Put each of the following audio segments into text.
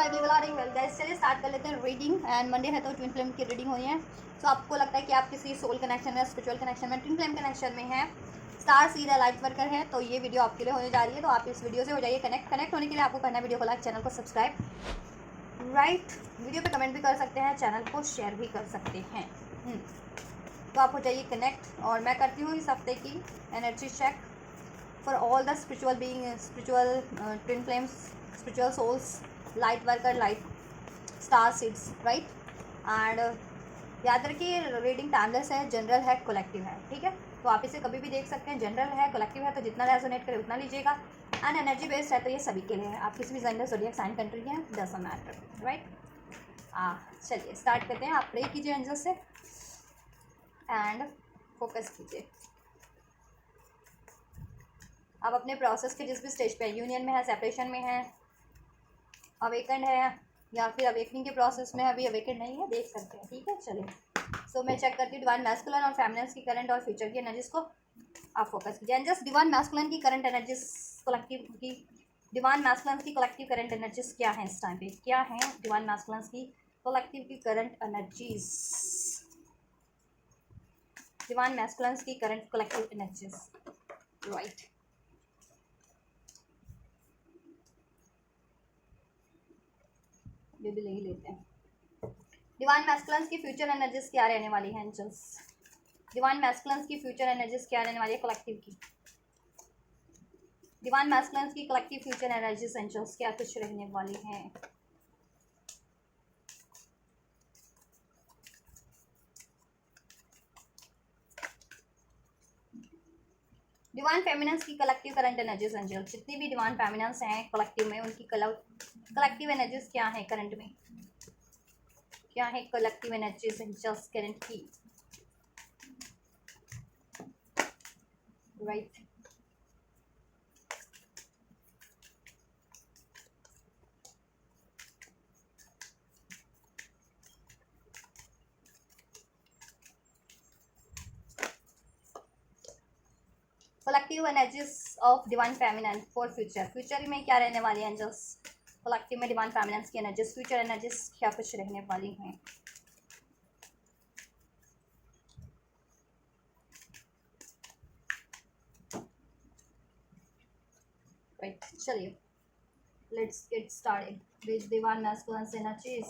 Well guys, चलिए start कर लेते हैं रीडिंग। एंड मंडे है तो ट्विन फ्लेम की रीडिंग हुई है। सो आपको लगता है कि आप किसी सोल कनेक्शन में, स्पिरिचुअल कनेक्शन में, ट्विन फ्लेम कनेक्शन में हैं, स्टार सीड है, लाइट वर्कर है, तो ये वीडियो आपके लिए होने जा रही है। तो आप इस वीडियो से हो जाइए कनेक्ट होने के लिए आपको करना है वीडियो को लाइक, चैनल को सब्सक्राइब, राइट। वीडियो पे कमेंट भी कर सकते हैं, चैनल को शेयर भी कर सकते हैं। तो आप हो जाइए कनेक्ट। और मैं करती हूँ इस हफ्ते की energy check for all the spiritual being, spiritual twin flames, spiritual souls, light worker, light star seeds, right. And याद रखिए रीडिंग टाइमलेस है, जनरल है, कलेक्टिव है, ठीक है। तो आप इसे कभी भी देख सकते हैं। जनरल है, कलेक्टिव है, तो जितना रेजोनेट करे उतना लीजिएगा। एंड एनर्जी बेस्ड है, तो ये सभी के लिए है। आप किसी भी जेंडर, ज़ोडिएक साइन, कंट्री है, डजंट मैटर, राइट। चलिए स्टार्ट करते हैं। आप प्रे कीजिए एंजल से एंड फोकस कीजिए। आप अपने प्रोसेस के जिस भी स्टेज पे है, यूनियन में है, सेपरेशन में है, अवेकेंड है, या फिर अवेकनिंग के प्रोसेस में अभी अवेकेंड नहीं है, देख सकते हैं, ठीक है। चलिए सो मैं चेक करती हूँ डिवाइन मैस्कुलिन और फेमिनिन की करंट और फ्यूचर की एनर्जीज को आप फोकस कीजिए। एंड जस्ट डिवाइन मैस्कुलिन की करंट एनर्जीज, कलेक्टिव की डिवाइन मैस्कुलिन की कलेक्टिव करंट एनर्जीज क्या है इस टाइम पे, क्या है डिवाइन मैस्कुलिन की कलेक्टिव की करंट एनर्जीज, डिवाइन मैस्कुलिन की करंट कलेक्टिव एनर्जीज, राइट। भी ले ही लेते हैं। डिवाइन मैस्कुलिन की फ्यूचर एनर्जीज क्या रहने वाली है एंजल्स? डिवाइन मैस्कुलिन की फ्यूचर एनर्जीज क्या रहने वाली है कलेक्टिव की? डिवाइन मैस्कुलिन की कलेक्टिव फ्यूचर एनर्जीज एंजल्स क्या कुछ रहने वाली हैं? डिवाइन फेमिनिन्स की कलेक्टिव करंट एनर्जीज एंजल्स, जितनी भी डिवाइन फेमिनिन्स हैं कलेक्टिव में, उनकी कलेक्टिव एनर्जीज क्या है करंट में, क्या है कलेक्टिव एनर्जीज एंजल्स करंट की, right. Collective energies of divine feminine for future, future में क्या रहने वाली है एंजल्स? कलेक्टिव में डिवाइन फेमिनिन की एनर्जीज, फ्यूचर एनर्जीज क्या कुछ रहने वाली हैं? राइट, चलिए let's get started with divine masculine energies.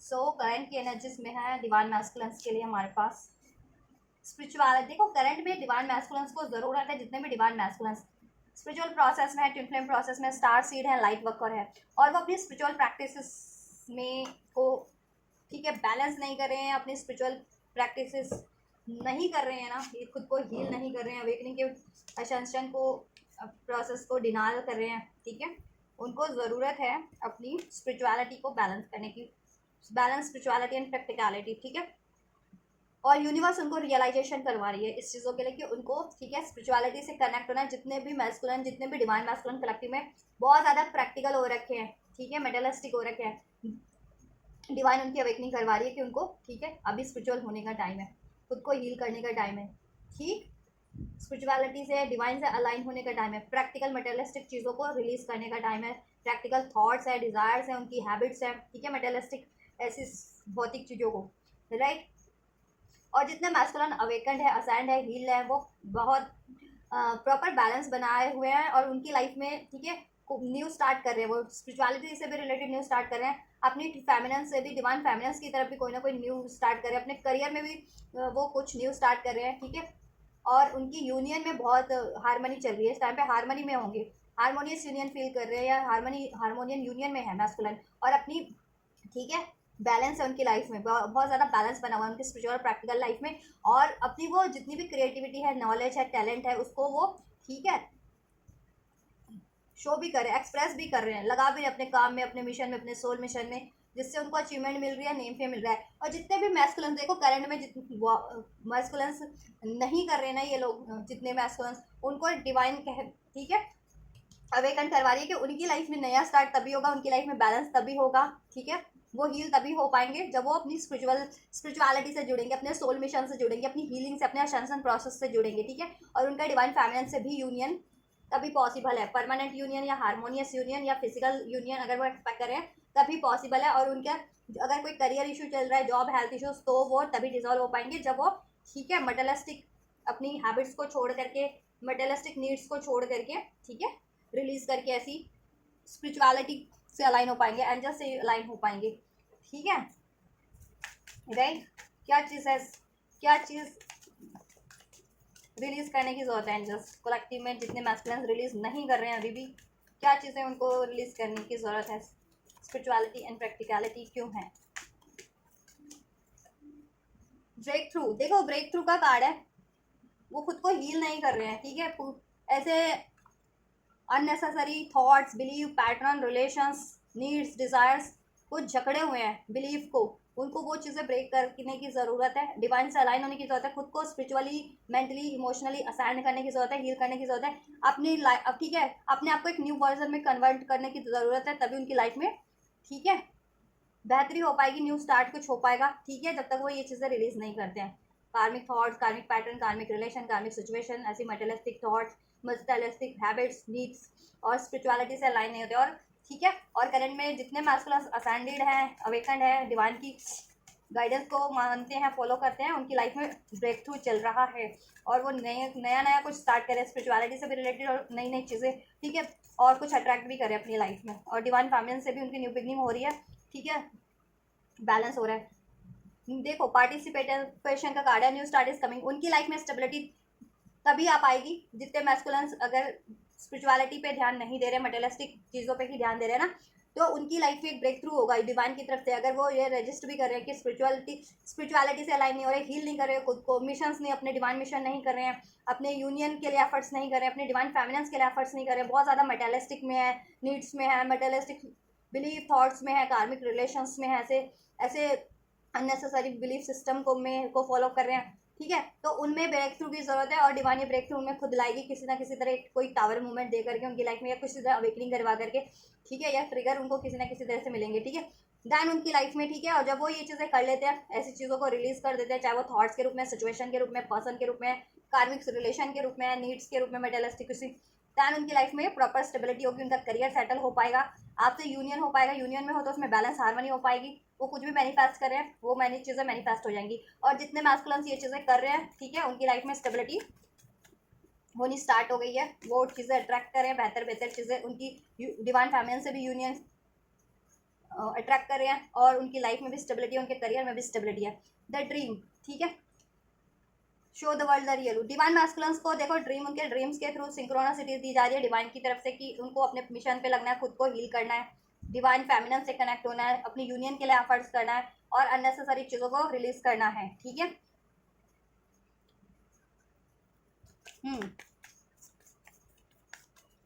So current की एनर्जीज में है डिवाइन मैस्कुलिन के लिए हमारे पास स्पिरिचुअलिटी। देखो करंट में डिवाइन मैस्कुलिन को ज़रूरत है, जितने भी डिवाइन मैस्कुलिन स्पिरिचुअल प्रोसेस में है, ट्विन फ्लेम प्रोसेस में, स्टार सीड है, लाइट वर्कर है, और वो अपनी स्पिरिचुअल प्रैक्टिसेस में को ठीक है बैलेंस नहीं कर रहे हैं, अपनी स्पिरिचुअल प्रैक्टिसेस नहीं कर रहे हैं ना, ये खुद को हील नहीं कर रहे हैं, अवेकनिंग के असेंशन को प्रोसेस को डिनाल कर रहे हैं, ठीक है। उनको ज़रूरत है अपनी स्पिरिचुअलिटी को बैलेंस करने की, बैलेंस स्पिरिचुअलिटी एंड प्रैक्टिकलिटी, ठीक है। और यूनिवर्स उनको रियलाइजेशन करवा रही है इस चीज़ों के लिए कि उनको ठीक है स्पिरिचुअलिटी से कनेक्ट होना है। जितने भी मैस्कुलिन, जितने भी डिवाइन मैस्कुलिन कलेक्टिव में बहुत ज़्यादा प्रैक्टिकल हो रखे हैं, ठीक है, मेटलिस्टिक हो रखे हैं। डिवाइन उनकी अवेकनिंग करवा रही है कि उनको ठीक है अभी स्पिरिचुअल होने का टाइम है, खुद को हील करने का टाइम है, ठीक, स्पिरिचुअलिटी से, डिवाइन से अलाइन होने का टाइम है, प्रैक्टिकल मेटेरियलिस्टिक चीज़ों को रिलीज करने का टाइम है, प्रैक्टिकल थॉट्स है, डिज़ायर्स है, उनकी हैबिट्स है, ठीक है, मेटेरियलिस्टिक ऐसी भौतिक चीज़ों को, राइट। और जितने मैस्कुलिन अवेकेंड है, असेंड है, हील है, वो बहुत प्रॉपर बैलेंस बनाए हुए हैं और उनकी लाइफ में ठीक है न्यू स्टार्ट कर रहे हैं, वो स्पिरिचुअलिटी से भी रिलेटेड न्यू स्टार्ट कर रहे हैं, अपनी फेमिनिन से भी, डिवाइन फेमिनिन की तरफ भी कोई ना कोई न्यू स्टार्ट कर रहे हैं, अपने करियर में भी वो कुछ न्यू स्टार्ट कर रहे हैं, ठीक है। और उनकी यूनियन में बहुत हारमोनी चल रही है, इस टाइम पे हारमोनी में होंगे, हारमोनियस यूनियन फील कर रहे हैं, या हारमोनियन यूनियन में है मैस्कुलिन, और अपनी ठीक है बैलेंस है उनकी लाइफ में, बहुत ज़्यादा बैलेंस बना हुआ है उनकी स्पिरिचुअल और प्रैक्टिकल लाइफ में। और अपनी वो जितनी भी क्रिएटिविटी है, नॉलेज है, टैलेंट है, उसको वो ठीक है शो भी कर रहे हैं, एक्सप्रेस भी कर रहे हैं, लगा भी अपने काम में, अपने मिशन में, अपने सोल मिशन में, जिससे उनको अचीवमेंट मिल रही है, नेम फेम मिल रहा है। और जितने भी मैस्कुलिन, देखो करंट में जितने मैस्कुलिन नहीं कर रहे ना ये लोग, जितने मैस्कुलिन, उनको डिवाइन कह ठीक है अवेकन करवा रही है कि उनकी लाइफ में नया स्टार्ट तभी होगा, उनकी लाइफ में बैलेंस तभी होगा, ठीक है। वो हील तभी हो पाएंगे जब वो अपनी स्पिरिचुअलिटी से जुड़ेंगे, अपने सोल मिशन से जुड़ेंगे, अपनी हीलिंग से, अपने असेंशन प्रोसेस से जुड़ेंगे, ठीक है। और उनका डिवाइन फेमिनिन से भी यूनियन तभी पॉसिबल है, परमानेंट यूनियन या हारमोनियस यूनियन या फिजिकल यूनियन अगर वो एक्सपेक्ट करें तभी पॉसिबल है। और उनका अगर कोई करियर इशू चल रहा है, जॉब हेल्थ इश्यूज, तो वो तभी डिजॉल्व हो पाएंगे जब वो ठीक है मटेरियलिस्टिक अपनी हैबिट्स को छोड़ करके, मटेरियलिस्टिक नीड्स को छोड़ करके ठीक है रिलीज करके ऐसी स्पिरिचुअलिटी से अलाइन हो पाएंगे, एंजल से अलाइन हो पाएंगे। ठीक है राइट। क्या चीज़ है, क्या चीज़ रिलीज करने की जरूरत है एंजल्स कलेक्टिव में, जितने मैस्कुलिन्स रिलीज नहीं कर रहे हैं अभी भी, क्या चीज़ें उनको रिलीज करने की ज़रूरत है? स्पिरिचुअलिटी एंड प्रैक्टिकलिटी क्यों है? ब्रेक थ्रू, देखो ब्रेक थ्रू का कार्ड है, वो खुद को हील नहीं कर रहे हैं ठीक है, ऐसे unnecessary thoughts, believe, pattern, relations, needs, desires को जकड़े हुए हैं बिलीफ को, उनको वो चीज़ें ब्रेक करने की ज़रूरत है, डिवाइन से अलाइन होने की ज़रूरत है, खुद को स्पिरिचुअली, मेंटली, इमोशनली असाइन करने की ज़रूरत है, हील करने की ज़रूरत है, अपनी लाइफ अब ठीक है अपने आप को एक न्यू वर्जन में कन्वर्ट करने की ज़रूरत है, तभी उनकी लाइफ में ठीक है बेहतरी हो पाएगी, न्यू स्टार्ट कुछ हो पाएगा। ठीक है, जब तक वो ये चीज़ें रिलीज नहीं करते हैं, कार्मिक थॉट्स, कार्मिक पैटर्न, कार्मिक रिलेशन, कार्मिक सिचुएशन, ऐसी materialistic thoughts, materialistic habits, needs और स्पिरिचुअलिटी से अलाइन नहीं होते। और ठीक है, और करंट में जितने मैस्कुलस असेंडेड हैं, अवेकन्ड है, डिवाइन की गाइडेंस को मानते हैं, फॉलो करते हैं, उनकी लाइफ में ब्रेक थ्रू चल रहा है और वो नया नया कुछ स्टार्ट करें स्पिरिचुअलिटी से भी रिलेटेड और नई नई चीज़ें ठीक है, और कुछ अट्रैक्ट भी करें अपनी लाइफ में, और डिवाइन फैमिली से भी उनकी न्यू बिगनिंग हो रही है। ठीक है, बैलेंस हो रहा है। देखो पार्टिसिपेशन का कार्ड है, न्यू स्टार्ट इज कमिंग, उनकी लाइफ में स्टेबिलिटी तभी आ पाएगी जितने मैस्कुलिन्स अगर स्पिरिचुअलिटी पे ध्यान नहीं दे रहे, मटेरियलिस्टिक चीज़ों पे ही ध्यान दे रहे हैं ना, तो उनकी लाइफ में एक ब्रेक थ्रू होगा डिवाइन की तरफ से। अगर वो ये रजिस्ट भी कर रहे हैं कि स्पिरिचुअलिटी से अलाइन नहीं हो रहे, हील नहीं कर रहे खुद को, मिशंस नहीं, अपने डिवाइन मिशन नहीं कर रहे हैं, अपने यूनियन के लिए एफर्ट्स नहीं कर रहे हैं, अपने डिवाइन फेमिनेंस के लिए एफर्ट्स नहीं कर रहे हैं, बहुत ज़्यादा मटेरियलिस्टिक में है, नीड्स में है, मटेरियलिस्टिक बिलीव थॉट्स में है, कार्मिक रिलेशंस में है, ऐसे ऐसे अननेसेसरी बिलीफ सिस्टम को फॉलो कर रहे हैं। ठीक है, तो उनमें ब्रेक थ्रू की जरूरत है और डिवाइन ये ब्रेक थ्रू उनमें खुद लाएगी किसी ना किसी तरह, कोई टावर मूवमेंट दे करके उनकी लाइफ में, या किसी तरह अवेकनिंग करवा करके ठीक है, या ट्रिगर उनको किसी ना किसी तरह से मिलेंगे। ठीक है, दैन उनकी लाइफ में ठीक है, और जब वो ये चीज़ें कर लेते हैं, ऐसी चीज़ों को रिलीज कर देते हैं, चाहे वो थॉट्स के रूप में, सिचुएशन के रूप में, पर्सन के रूप में, कार्मिक रिलेशन के रूप में, नीड्स के रूप में, मटेरियलिस्टिक किसी, दैन उनकी लाइफ में प्रॉपर स्टेबिलिटी होगी, उनका करियर सेटल हो पाएगा, आपसे यूनियन हो पाएगा, यूनियन में हो तो उसमें बैलेंस हार्मनी हो पाएगी, वो कुछ भी मैनिफेस्ट कर रहे हैं वो चीज़ें मैनिफेस्ट हो जाएंगी। और जितने मैस्कुलिन्स ये चीज़ें कर रहे हैं ठीक है, उनकी लाइफ में स्टेबिलिटी होनी स्टार्ट हो गई है, वो चीज़ें अट्रैक्ट कर रहे हैं, बेहतर बेहतर चीज़ें, उनकी डिवाइन फैमिली से भी यूनियन अट्रैक्ट कर रहे हैं, और उनकी लाइफ में भी स्टेबिलिटी है, उनके करियर में भी स्टेबिलिटी है। द ड्रीम ठीक है, show the world the real, divine masculines को देखो ड्रीम, उनके ड्रीम्स के थ्रू सिंक्रोनिसिटी दी जा रही है डिवाइन की तरफ से कि उनको अपने मिशन पे लगना है, खुद को हील करना है, डिवाइन फेमिनिन से कनेक्ट होना है, अपनी यूनियन के लिए एफर्ट्स करना है और अननेसेसरी चीज़ों को रिलीज करना है। ठीक है,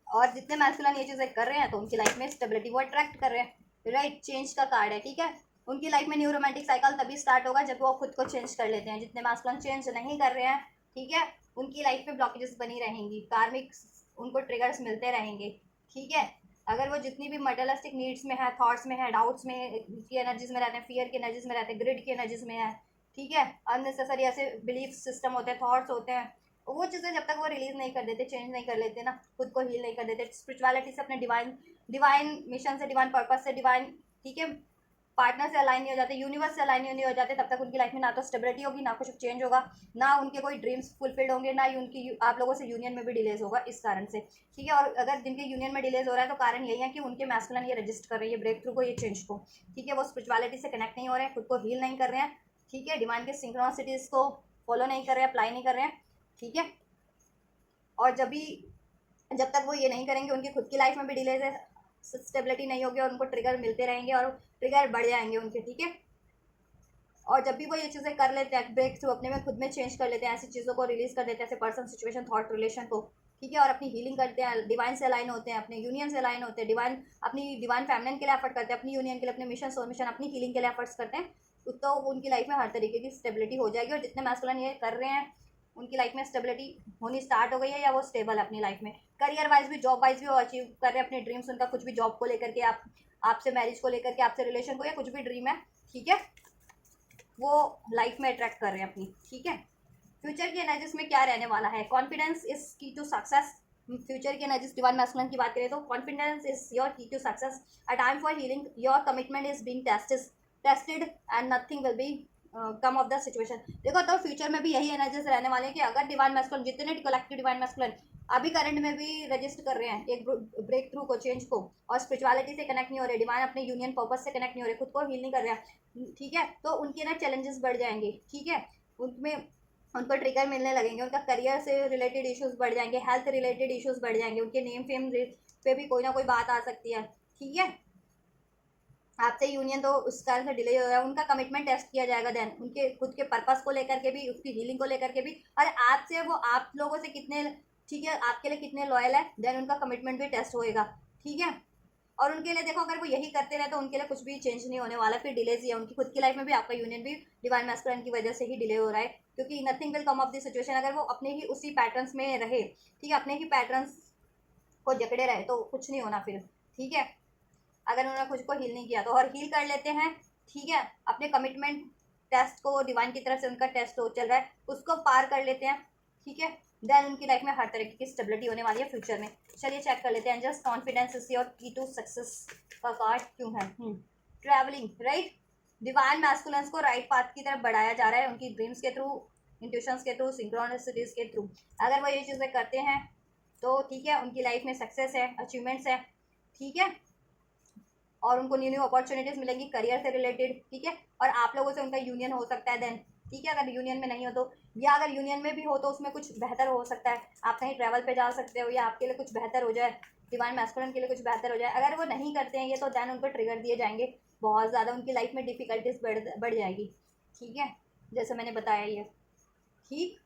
और जितने मैस्कुलिन ये चीज़ें कर रहे हैं तो उनकी लाइफ में स्टेबिलिटी वो अट्रैक्ट कर रहे हैं। राइट, चेंज का कार्ड है। ठीक है, उनकी लाइफ में न्यू रोमांटिक साइकिल तभी स्टार्ट होगा जब वो खुद को चेंज कर लेते हैं। जितने मैस्कुलिन चेंज नहीं कर रहे हैं ठीक है, उनकी लाइफ में ब्लॉकेजेस बनी रहेंगी, कार्मिक उनको ट्रिगर्स मिलते रहेंगे। ठीक है, अगर वो जितनी भी मटेरियलिस्टिक नीड्स में है, थॉट्स में है, डाउट्स में की एनर्जीज में रहते हैं, फियर की एनर्जीज में रहते हैं, ग्रिड की एनर्जीज में है, ठीक है, अननेसेसरी ऐसे बिलीफ सिस्टम होते हैं, थॉट्स होते हैं, वो चीज़ें जब तक वो रिलीज नहीं कर देते, चेंज नहीं कर लेते ना, खुद को हील नहीं कर देते, स्पिरिचुअलिटी से, अपने डिवाइन मिशन से, डिवाइन पर्पस से, डिवाइन ठीक है पार्टनर से अलाइन नहीं हो जाते, यूनिवर्स से अलाइन नहीं हो जाते, तब तक उनकी लाइफ में ना तो स्टेबिलिटी होगी, ना कुछ चेंज होगा, ना उनके कोई ड्रीम्स फुलफिल्ड होंगे, ना ही उनकी आप लोगों से यूनियन में भी डिलेज होगा इस कारण से। ठीक है, और अगर जिनके यूनियन में डिलेज हो रहा है तो कारण यही है कि उनके मैस्कुलिन ये रजिस्ट कर रही है ब्रेक थ्रू को, ये चेंज को। ठीक है, वो स्पिरिचुअलिटी से कनेक्ट नहीं हो रहे हैं, खुद को हील नहीं कर रहे हैं। ठीक है, डिवाइन के सिंक्रोनिसिटीज को फॉलो नहीं कर रहे हैं, अप्लाई नहीं कर रहे हैं। ठीक है, और जब तक वो ये नहीं करेंगे उनकी खुद की लाइफ में भी डिलेज है, स्टेबिलिटी नहीं होगी और उनको ट्रिगर मिलते रहेंगे और ट्रिगर बढ़ जाएंगे उनके। ठीक है, और जब भी वो ये चीज़ें कर लेते हैं ब्रेक थ्रू, अपने में खुद में चेंज कर लेते हैं, ऐसी चीज़ों को रिलीज कर देते हैं, ऐसे पर्सन, सिचुएशन, थॉट, रिलेशन को। ठीक है, और अपनी हीलिंग करते हैं, डिवाइन से अलाइन होते हैं, अपने यूनियन से अलाइन होते हैं, अपनी डिवाइन फैमिलियन के लिए एफर्ट करते हैं, अपनी यूनियन के लिए, अपने मिशन, सोल मिशन, अपनी हीलिंग के लिए एफर्ट्स करते हैं, तो उनकी लाइफ में हर तरीके की स्टेबिलिटी हो जाएगी। और जितने मैस्कुलिन ये कर रहे हैं उनकी लाइफ में स्टेबिलिटी होनी स्टार्ट हो गई है, या वो स्टेबल है अपनी लाइफ में, करियर वाइज भी, जॉब वाइज भी वो अचीव कर रहे हैं अपने ड्रीम्स, उनका कुछ भी जॉब को लेकर के, आपसे मैरिज को लेकर के, आपसे रिलेशन को, या कुछ भी ड्रीम है ठीक है, वो लाइफ में अट्रैक्ट कर रहे हैं अपनी। ठीक है, फ्यूचर की एनर्जीज में क्या रहने वाला है, confidence is key to success, future की एनर्जीज डिवाइन मैस्कुलिन की बात करें तो confidence is your key to success, a time for healing, your commitment is being tested and nothing will be come of the situation. देखो तो future में भी यही एनर्जीज रहने वाले हैं कि अगर डिवाइन मैस्कुलिन, जितने कलेक्टिव डिवाइन मैस्कुलिन अभी करंट में भी रजिस्टर कर रहे हैं एक ब्रेक थ्रू को, चेंज को, और स्पिरिचुअलिटी से कनेक्ट नहीं हो रहे, डिवाइन अपने यूनियन पर्पस से कनेक्ट नहीं हो रहे, खुद को हील नहीं कर रहे, ठीक है, तो उनके ना चैलेंजेस बढ़ जाएंगे, ठीक है, उनमें उनको ट्रिगर मिलने लगेंगे, उनका करियर से रिलेटेड इश्यूज बढ़ जाएंगे, हेल्थ रिलेटेड इश्यूज बढ़ जाएंगे, उनके नेम फेम पे भी कोई ना कोई बात आ सकती है, ठीक है। आपसे यूनियन तो उस कारण से डिले हो रहा है, उनका कमिटमेंट टेस्ट किया जाएगा, देन उनके खुद के पर्पस को लेकर के भी, उसकी हीलिंग को लेकर के भी, और आपसे वो आप लोगों से कितने, ठीक है, आपके लिए कितने लॉयल है, देन उनका कमिटमेंट भी टेस्ट होएगा, ठीक है। और उनके लिए देखो अगर वो यही करते रहे तो उनके लिए कुछ भी चेंज नहीं होने वाला, फिर डिलेज ही है उनकी खुद की लाइफ में भी, आपका यूनियन भी डिवाइन मैस्कुलिन की वजह से ही डिले हो रहा है, क्योंकि nothing will come of the situation, अगर वो अपने ही उसी पैटर्न्स में रहे, ठीक है, अपने ही पैटर्न्स को जकड़े रहे तो कुछ नहीं होना फिर, ठीक है, अगर उन्होंने खुद को हील नहीं किया तो, और हील कर लेते हैं, ठीक है, अपने कमिटमेंट टेस्ट को, डिवाइन की तरफ से उनका टेस्ट हो चल रहा है उसको पार कर लेते हैं, ठीक है, देन उनकी लाइफ में हर तरीके की स्टेबिलिटी होने वाली है फ्यूचर में। चलिए चेक कर लेते हैं, just confidence is your key to success का कार्ड क्यों है। ट्रैवलिंग, राइट, डिवाइन मैस्कुलिन्स को राइट पाथ की तरफ बढ़ाया जा रहा है उनकी ड्रीम्स के थ्रू, इंट्यूशंस के थ्रू, सिंक्रोनिसिटीज के थ्रू, अगर वो ये चीज़ें करते हैं तो ठीक है, उनकी लाइफ में सक्सेस है, अचीवमेंट्स है, ठीक है, और उनको न्यू न्यू अपॉर्चुनिटीज मिलेंगी करियर से रिलेटेड, ठीक है, और आप लोगों से उनका यूनियन हो सकता है देन, ठीक है, अगर यूनियन में नहीं हो तो, या अगर यूनियन में भी हो तो उसमें कुछ बेहतर हो सकता है, आप कहीं ट्रैवल पे जा सकते हो, या आपके लिए कुछ बेहतर हो जाए, डिवाइन मैस्कुलिन के लिए कुछ बेहतर हो जाए, अगर वो नहीं करते हैं ये तो देन उनको ट्रिगर दिए जाएंगे, बहुत ज़्यादा उनकी लाइफ में डिफिकल्टीज बढ़ जाएगी, ठीक है, जैसे मैंने बताया ये, ठीक।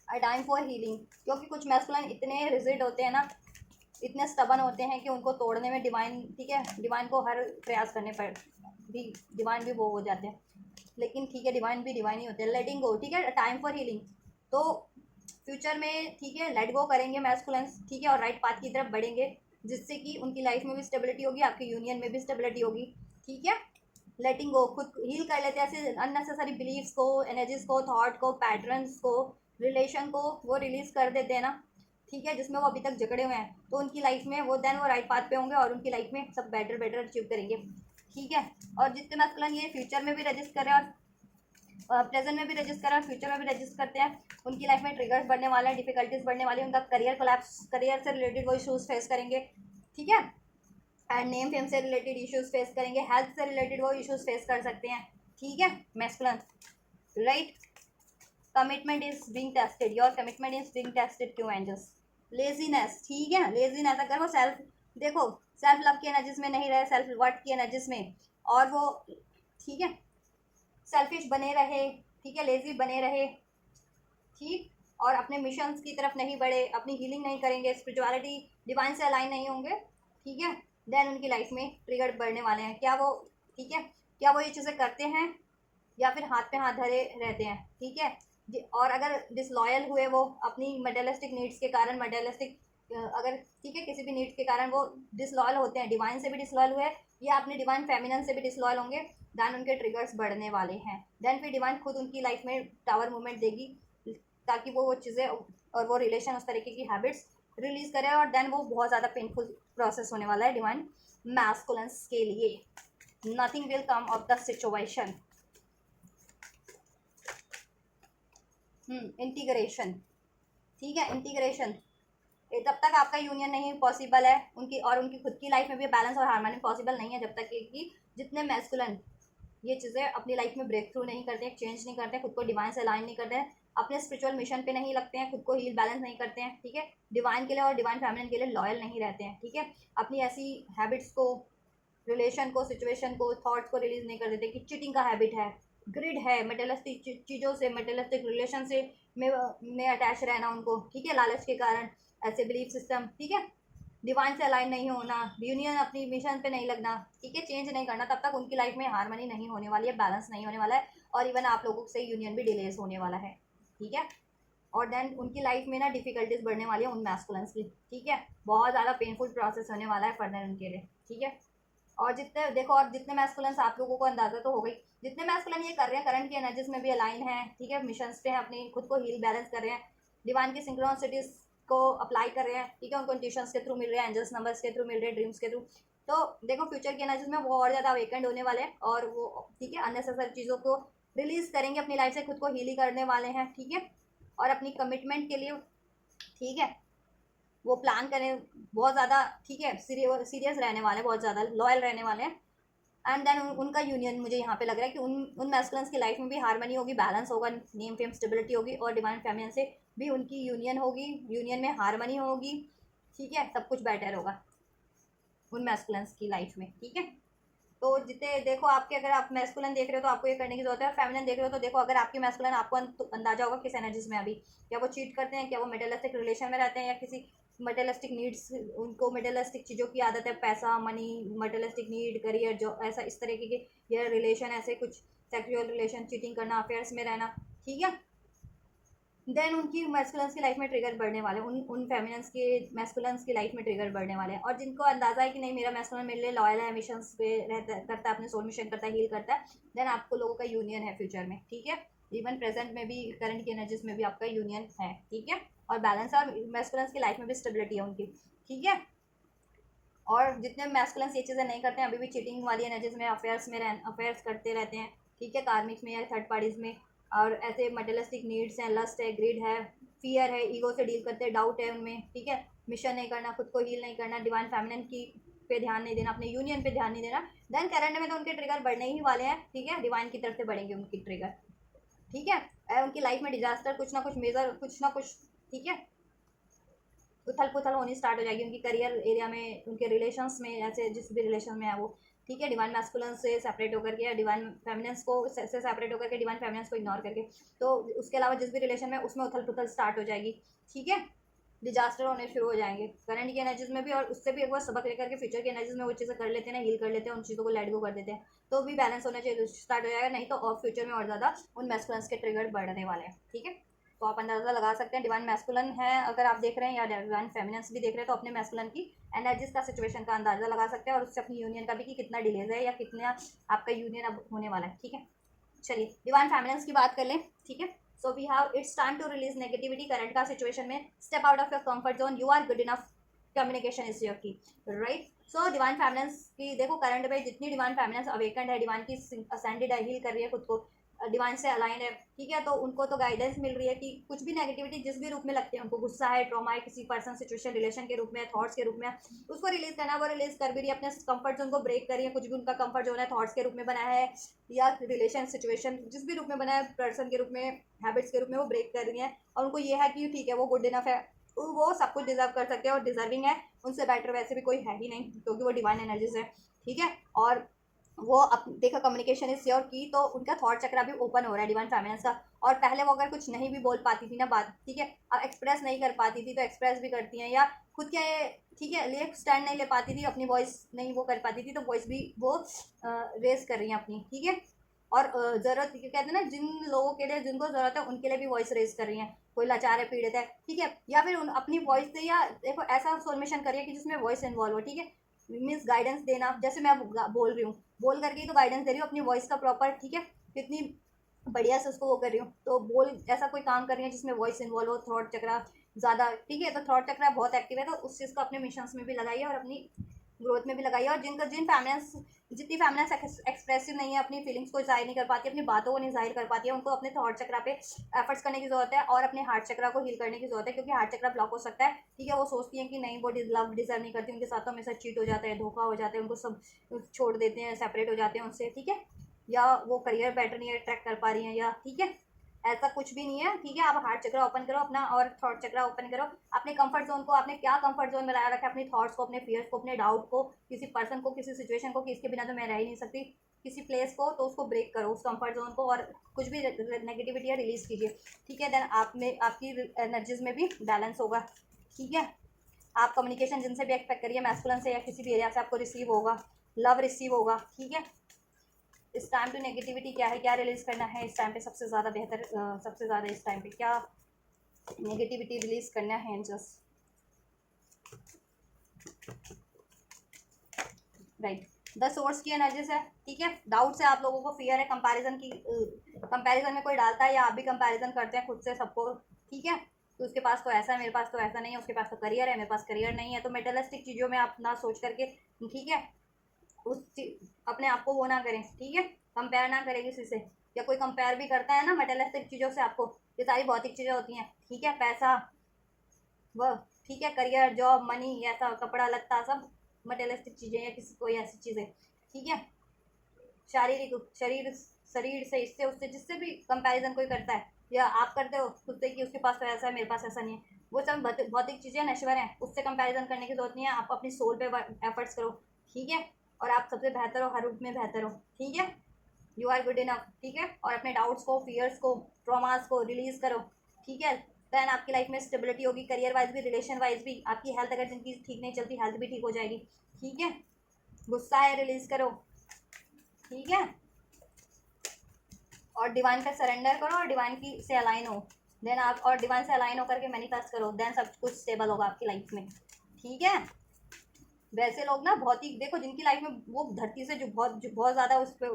अ टाइम फॉर हीलिंग, क्योंकि कुछ मैस्कुलिन इतने रिजिड होते हैं ना, इतने स्टबन होते हैं कि उनको तोड़ने में डिवाइन, ठीक है, डिवाइन को हर प्रयास करने पर भी डिवाइन भी वो हो जाते हैं, लेकिन ठीक है, डिवाइन भी डिवाइन ही होते हैं। लेटिंग गो, ठीक है, टाइम फॉर हीलिंग, तो फ्यूचर में ठीक है लेट गो करेंगे मैस्कुलिन्स, ठीक है, और राइट पाथ की तरफ बढ़ेंगे, जिससे कि उनकी लाइफ में भी स्टेबिलिटी होगी, आपकी यूनियन में भी स्टेबिलिटी होगी, ठीक है। लेटिंग गो, खुद हील कर लेते हैं ऐसे अननेसेसरी बिलीव्स को, एनर्जीज को, थॉट को, पैटर्न्स को, रिलेशन को वो रिलीज कर देते हैं ना, ठीक है, जिसमें वो अभी तक जकड़े हुए हैं, तो उनकी लाइफ में वो देन वो राइट पाथ पे होंगे और उनकी लाइफ में सब बेटर बेटर अचीव करेंगे, ठीक है। और जितने मैस्कुलिन ये फ्यूचर में भी रजिस्ट कर रहे हैं और प्रेजेंट में भी रजिस्ट कर रहे हैं और फ्यूचर में भी रजिस्ट करते हैं, उनकी लाइफ में ट्रिगर्स बढ़ने वाले हैं, डिफिकल्टीज बढ़ने वाली है, उनका करियर कोलैप्स, करियर से रिलेटेड वो इशूज़ फेस करेंगे, ठीक है, एंड नेम फेम से रिलेटेड इश्यूज फेस करेंगे, हेल्थ से रिलेटेड वो इश्यूज फेस कर सकते हैं, ठीक है, masculine, right. Commitment is being tested, your commitment is being tested, क्यों एंजल्स। लेजीनेस, ठीक है, लेजीनेस, अगर वो सेल्फ, देखो सेल्फ लव की एनर्जीज में नहीं रहे, सेल्फ वर्थ की एनर्जीज में, और वो ठीक है सेल्फिश बने रहे, ठीक है, लेजी बने रहे, ठीक, और अपने मिशंस की तरफ नहीं बढ़े, अपनी हीलिंग नहीं करेंगे, स्पिरिचुअलिटी डिवाइन से अलाइन नहीं होंगे, ठीक है, देन उनकी लाइफ में ट्रिगर बढ़ने वाले हैं, क्या वो, ठीक है, क्या वो ये चीज़ें करते हैं या फिर हाथ पे हाथ धरे रहते हैं, ठीक है, और अगर डिसलॉयल हुए वो अपनी मटेरियलिस्टिक नीड्स के कारण, मटेरियलिस्टिक अगर ठीक है किसी भी नीड्स के कारण वो डिसलॉयल होते हैं, डिवाइन से भी डिसलॉयल हुए या अपने डिवाइन फेमिनन से भी डिसलॉयल होंगे, देन उनके ट्रिगर्स बढ़ने वाले हैं, देन फिर डिवाइन खुद उनकी लाइफ में टावर मूवमेंट देगी ताकि वो चीज़ें और वो रिलेशन उस तरीके की हैबिट्स रिलीज करे, और देन वो बहुत ज़्यादा पेनफुल प्रोसेस होने वाला है डिवाइन मैस्कुलिन्स के लिए। Nothing will come of the situation. Integration, ठीक है, इंटीग्रेशन, जब तक आपका यूनियन नहीं पॉसिबल है उनकी और उनकी खुद की लाइफ में भी बैलेंस और हार्मनी पॉसिबल नहीं है, जब तक कि जितने मैस्कुलिन ये चीज़ें अपनी लाइफ में ब्रेक थ्रू नहीं करते, चेंज नहीं करते, खुद को डिवाइन से अलाइन नहीं करते हैं, अपने स्पिरिचुअल मिशन पे नहीं लगते हैं, खुद को हील बैलेंस नहीं करते हैं, ठीक है, डिवाइन के लिए और डिवाइन फैमिली के लिए लॉयल नहीं रहते हैं, ठीक है, अपनी ऐसी हैबिट्स को, रिलेशन को, सिचुएशन को, थॉट्स को रिलीज नहीं कर देते कि चीटिंग का हैबिट है, ग्रिड है, मटेरियलिस्टिक चीज़ों से, मटेरियलिस्टिक रिलेशन से में अटैच रहना उनको, ठीक है, लालच के कारण, ऐसे बिलीफ सिस्टम, ठीक है, डिवाइन से अलाइन नहीं होना, यूनियन अपनी मिशन पे नहीं लगना, ठीक है, चेंज नहीं करना, तब तक उनकी लाइफ में हार्मनी नहीं होने वाली है, बैलेंस नहीं होने वाला है, और इवन आप लोगों से यूनियन भी डिलेज होने वाला है, ठीक है, और देन उनकी लाइफ में ना डिफिकल्टीज बढ़ने वाली है उन मैस्कुलिन्स की, ठीक है, बहुत ज़्यादा पेनफुल प्रोसेस होने वाला है फर्दर उनके लिए, ठीक है। और जितने देखो, और जितने मैस्कुलेंस आप लोगों को अंदाजा तो हो गई, जितने मैस्कुलन ये कर रहे हैं करंट की एनर्जीज में भी अलाइन है, ठीक है, मिशंस पे हैं, अपनी खुद को हील बैलेंस कर रहे हैं, डिवाइन की सिंक्रोनिसिटीज को अप्लाई कर रहे हैं, ठीक है, उनको इंट्यूशंस के थ्रू मिल रहे हैं, एंजल्स नंबर्स के थ्रू मिल रहे हैं, ड्रीम्स के थ्रू। तो देखो फ्यूचर की एनर्जीज में वो और ज़्यादा अवेकेंड होने वाले हैं, और वो ठीक है अननेसेसरी चीज़ों को रिलीज करेंगे अपनी लाइफ से, खुद को हील करने वाले हैं, ठीक है, और अपनी कमिटमेंट के लिए, ठीक है, वो प्लान करें बहुत ज़्यादा, ठीक है, सीरियस रहने वाले हैं, बहुत ज़्यादा लॉयल रहने वाले हैं। एंड देन उनका यूनियन मुझे यहाँ पे लग रहा है कि उन मैस्कुलेंस की लाइफ में भी हार्मनी होगी, बैलेंस होगा, नेम फेम स्टेबिलिटी होगी, और डिवाइन फेमिनिन से भी उनकी यूनियन होगी, यूनियन में हार्मनी होगी, ठीक है, सब कुछ बेटर होगा उन मैस्कुलेंस की लाइफ में, ठीक है। तो जितने देखो आपके, अगर आप मैस्कुलन देख रहे हो तो आपको ये करने की जरूरत है, और फेमिनिन देख रहे हो तो देखो अगर आपकी मैस्कुलन, आपको अंदाजा होगा किस एनर्जीज में अभी, क्या वो चीट करते हैं, क्या वो मेटेरियलिस्टिक रिलेशन में रहते हैं, या किसी मटेरियलिस्टिक नीड्स, उनको मटेरियलिस्टिक चीज़ों की आदत है, पैसा, मनी, मटेरियलिस्टिक नीड, करियर, जो ऐसा इस तरीके के ये रिलेशन, ऐसे कुछ सेक्सुअल रिलेशन, चीटिंग करना, अफेयर्स में रहना, ठीक है, देन उनकी मैस्कुलेंस की लाइफ में ट्रिगर बढ़ने वाले, उन फेमिनिन्स के मैस्कुलेंस की लाइफ में ट्रिगर बढ़ने वाले हैं। और जिनको अंदाजा है कि नहीं मेरा मैस्कुलन मेरे लिए लॉयल है, मिशंस पे रहता करता है, अपने सोल मिशन करता है, हील करता है, देन आपको लोगों का यूनियन है फ्यूचर में, ठीक है, इवन प्रेजेंट में भी, करंट की एनर्जीज में भी आपका यूनियन है, ठीक है, और बैलेंस, और मैस्कुलेंस की लाइफ में भी स्टेबिलिटी है उनकी, ठीक है। और जितने मैस्कुलेंस ये चीज़ें नहीं करते हैं, अभी भी चीटिंग वाली एनर्जीज में, अफेयर्स करते रहते हैं, ठीक है, कार्मिक में या थर्ड पार्टीज में, और ऐसे मटेरियलिस्टिक नीड्स हैं, लस्ट है, ग्रीड है, फियर है, ईगो से डील करते हैं, डाउट है उनमें, ठीक है, मिशन नहीं करना, खुद को हील नहीं करना, डिवाइन फेमिनिन की पे ध्यान नहीं देना, अपने यूनियन पे ध्यान नहीं देना, देन करंट में तो उनके ट्रिगर बढ़ने ही वाले हैं, ठीक है, डिवाइन की तरफ से बढ़ेंगे उनकी ट्रिगर, ठीक है, उनकी लाइफ में डिजास्टर कुछ ना कुछ मेजर, कुछ ना कुछ, ठीक है, उथल पुथल होनी स्टार्ट हो जाएगी उनकी करियर एरिया में, उनके रिलेशंस में, ऐसे जिस भी रिलेशन में है वो, ठीक है, डिवाइन मैस्कुलन से सेपरेट होकर के, या डिवाइन फेमिनिन्स को से सेपरेट होकर के, डिवाइन फेमिनिन्स को इग्नोर करके, तो उसके अलावा जिस भी रिलेशन में, उसमें उथल पुथल स्टार्ट हो जाएगी, ठीक है, डिजास्टर होने शुरू हो जाएंगे करंट की एनर्जीज में भी, और उससे भी एक बार सबक लेकर के फ्यूचर की एनर्जीज में वो चीज़ें कर लेते हैं ना, हील कर लेते हैं, उन चीज़ों को लेट गो कर देते हैं, तो भी बैलेंस होना चाहिए, स्टार्ट हो जाएगा, नहीं तो और फ्यूचर में और ज़्यादा उन मैस्कुलेंस के ट्रिगर बढ़ने वाले हैं, ठीक है। तो आप अंदाज़ा लगा सकते हैं डिवाइन मैस्कुलन है अगर आप देख रहे हैं, या डिवाइन फेमिनिन्स भी देख रहे हैं, तो अपने मैस्कुलन की एनर्जीज का, सिचुएशन का अंदाज़ा लगा सकते हैं, और उससे अपनी यूनियन का भी कि कितना डिलेज है, या कितना आपका यूनियन अब होने वाला है, ठीक है। चलिए डिवाइन फेमिनिन्स की बात कर लें, ठीक है। So we have, it's time to release negativity, current का सिचुएशन में step out of your comfort zone, you are good enough, communication is your key, right. So divine feminines की देखो करंट में जितनी डिवाइन फेमिनिन्स अवेकेंड है, divine की ascended है, heal कर रही है खुद को, डिवाइन से अलाइन है, ठीक है, तो उनको तो गाइडेंस मिल रही है कि कुछ भी नेगेटिविटी जिस भी रूप में लगती है उनको, गुस्सा है, ट्रॉमा है, किसी पर्सन, सिचुएशन, रिलेशन के रूप में, थॉट्स के रूप में, उसको रिलीज करना, वो रिलीज कर भी रही है, अपने कंफर्ट जोन को ब्रेक कर रही है, कुछ भी उनका कंफर्ट जोन है, थॉट्स के रूप में बना है, या रिलेशन, सिचुएशन जिस भी रूप में बना है, पर्सन के रूप में, हैबिट्स के रूप में वो ब्रेक कर रही है, और उनको ये है कि ठीक है वो गुड इनफ है, वो सब कुछ डिजर्व कर सकते हैं, और डिजर्विंग है, उनसे बेटर वैसे भी कोई है ही नहीं, क्योंकि वो डिवाइन एनर्जीज है, ठीक है। और वो देखा कम्युनिकेशन इज श्योर की, तो उनका थॉट चक्रा भी ओपन हो रहा है डिवाइन फेमिनिन्स का, और पहले वो अगर कुछ नहीं भी बोल पाती थी ना बात, ठीक है, अब एक्सप्रेस नहीं कर पाती थी तो एक्सप्रेस भी करती हैं, या खुद के, ठीक है, लिए स्टैंड नहीं ले पाती थी, अपनी वॉइस नहीं वो कर पाती थी, तो वॉइस भी वो रेस कर रही हैं अपनी, ठीक है। और ज़रूरत कहते हैं ना, जिन लोगों के लिए जिनको ज़रूरत है उनके लिए भी वॉइस रेस कर रही हैं, कोई लाचार है, पीड़ित है, ठीक है, या फिर अपनी वॉइस से, या देखो ऐसा सोलमेशन करिए कि जिसमें वॉइस इन्वॉल्व हो, ठीक है, मीन्स गाइडेंस देना, जैसे मैं बोल रही हूँ, बोल करके ही तो गाइडेंस दे रही हूँ अपनी वॉइस का प्रॉपर, ठीक है, कितनी बढ़िया से उसको वो कर रही हूँ, तो बोल ऐसा कोई काम कर रही है जिसमें वॉइस इन्वॉल्व हो, थ्रॉट चक्रा ज़्यादा, ठीक है, तो थ्रॉट चक्रा बहुत एक्टिव है, तो उस चीज़ को अपने मिशंस में भी लगाइए, और अपनी ग्रोथ में भी लगाइए, और जिन फैमिलीज, जितनी फैमिलीज एक्सप्रेसिव नहीं है, अपनी फीलिंग्स को जाहिर नहीं कर पाती, अपनी बातों को नहीं जाहिर कर पाती है, उनको अपने थॉट चक्रा पे एफर्ट्स करने की जरूरत है, और अपने हार्ट चक्रा को हील करने की जरूरत है, क्योंकि हार्ट चक्रा ब्लॉक हो सकता है, ठीक है, वो सोचती हैं कि नहीं वो लव डिजर्व नहीं करती, उनके साथ तो हमेशा चीट हो जाता है, धोखा हो जाता है, उनको सब छोड़ देते हैं, सेपरेट हो जाते हैं उनसे, ठीक है, या वो करियर बेटर नहीं अट्रैक्ट कर पा रही हैं, या ठीक है, ऐसा कुछ भी नहीं है, ठीक है, आप हार्ट चक्र ओपन करो अपना, और थॉट चक्र ओपन करो, अपने कंफर्ट जोन को, आपने क्या कंफर्ट जोन में लाया रखा है, अपने थॉट्स को, अपने फियर्स को, अपने डाउट को, किसी पर्सन को, किसी सिचुएशन को कि इसके बिना तो मैं रह ही नहीं सकती, किसी प्लेस को, तो उसको ब्रेक करो उस कंफर्ट जोन को, और कुछ भी नेगेटिविटी है रिलीज कीजिए, ठीक है, देन आप में आपकी एनर्जीज में भी बैलेंस होगा, ठीक है। आप कम्युनिकेशन जिनसे भी एक्सपेक्ट करिए, मैस्कुलन से या किसी भी एरिया से आपको रिसीव होगा, लव रिसीव होगा, ठीक है। इस टाइम पे नेगेटिविटी क्या है, क्या रिलीज करना है इस टाइम पे, सबसे ज़्यादा बेहतर, सबसे ज़्यादा इस टाइम पे क्या नेगेटिविटी रिलीज करना है एंजल्स, राइट। द सोर्स की एनर्जीज है, ठीक है। डाउट से आप लोगों को फियर है, कंपैरिजन की, कंपैरिजन में कोई डालता है या आप भी कंपैरिजन करते हैं खुद से सबको, ठीक है। तो उसके पास तो ऐसा है, मेरे पास तो ऐसा नहीं है, उसके पास तो करियर है, मेरे पास करियर नहीं है। तो मेटलिस्टिक चीज़ों में आप ना सोच करके, ठीक है, अपने आप को वो ना करें, ठीक है, कंपेयर ना करें किसी से। या कोई कंपेयर भी करता है ना मटेरियलिस्टिक चीज़ों से आपको, ये सारी भौतिक चीज़ें होती हैं, ठीक है, पैसा वह, ठीक है, करियर, जॉब, मनी, ऐसा कपड़ा लत्ता, सब मटेरियलिस्टिक चीज़ें या किसी कोई ऐसी चीज़ें, ठीक है। शारीरिक, शरीर, शरीर से, इससे उससे, जिससे भी कंपैरिजन कोई करता है या आप करते हो खुद से कि उसके पास तो ऐसा है, मेरे पास ऐसा नहीं है, वो सब भौतिक चीज़ें नश्वर हैं, उससे कंपैरिजन करने की जरूरत नहीं है। आप अपनी सोल पे एफर्ट्स करो, ठीक है, और आप सबसे बेहतर हो, हर रूप में बेहतर हो, ठीक है। यू आर गुड इनफ, ठीक है। और अपने डाउट्स को, फियर्स को, ट्रॉमास को रिलीज करो, ठीक है। देन आपकी लाइफ में स्टेबिलिटी होगी, करियर वाइज भी, रिलेशन वाइज भी। आपकी हेल्थ अगर जिनकी ठीक नहीं चलती, हेल्थ भी ठीक हो जाएगी, ठीक है। गुस्सा है, रिलीज करो, ठीक है। और डिवाइन पे सरेंडर करो और डिवाइन की से अलाइन हो। देन आप और डिवाइन से अलाइन होकर के मैनिफेस्ट करो, देन सब कुछ स्टेबल होगा आपकी लाइफ में, ठीक है। वैसे लोग ना भौतिक, देखो जिनकी लाइफ में वो धरती से जो बहुत ज़्यादा उस पर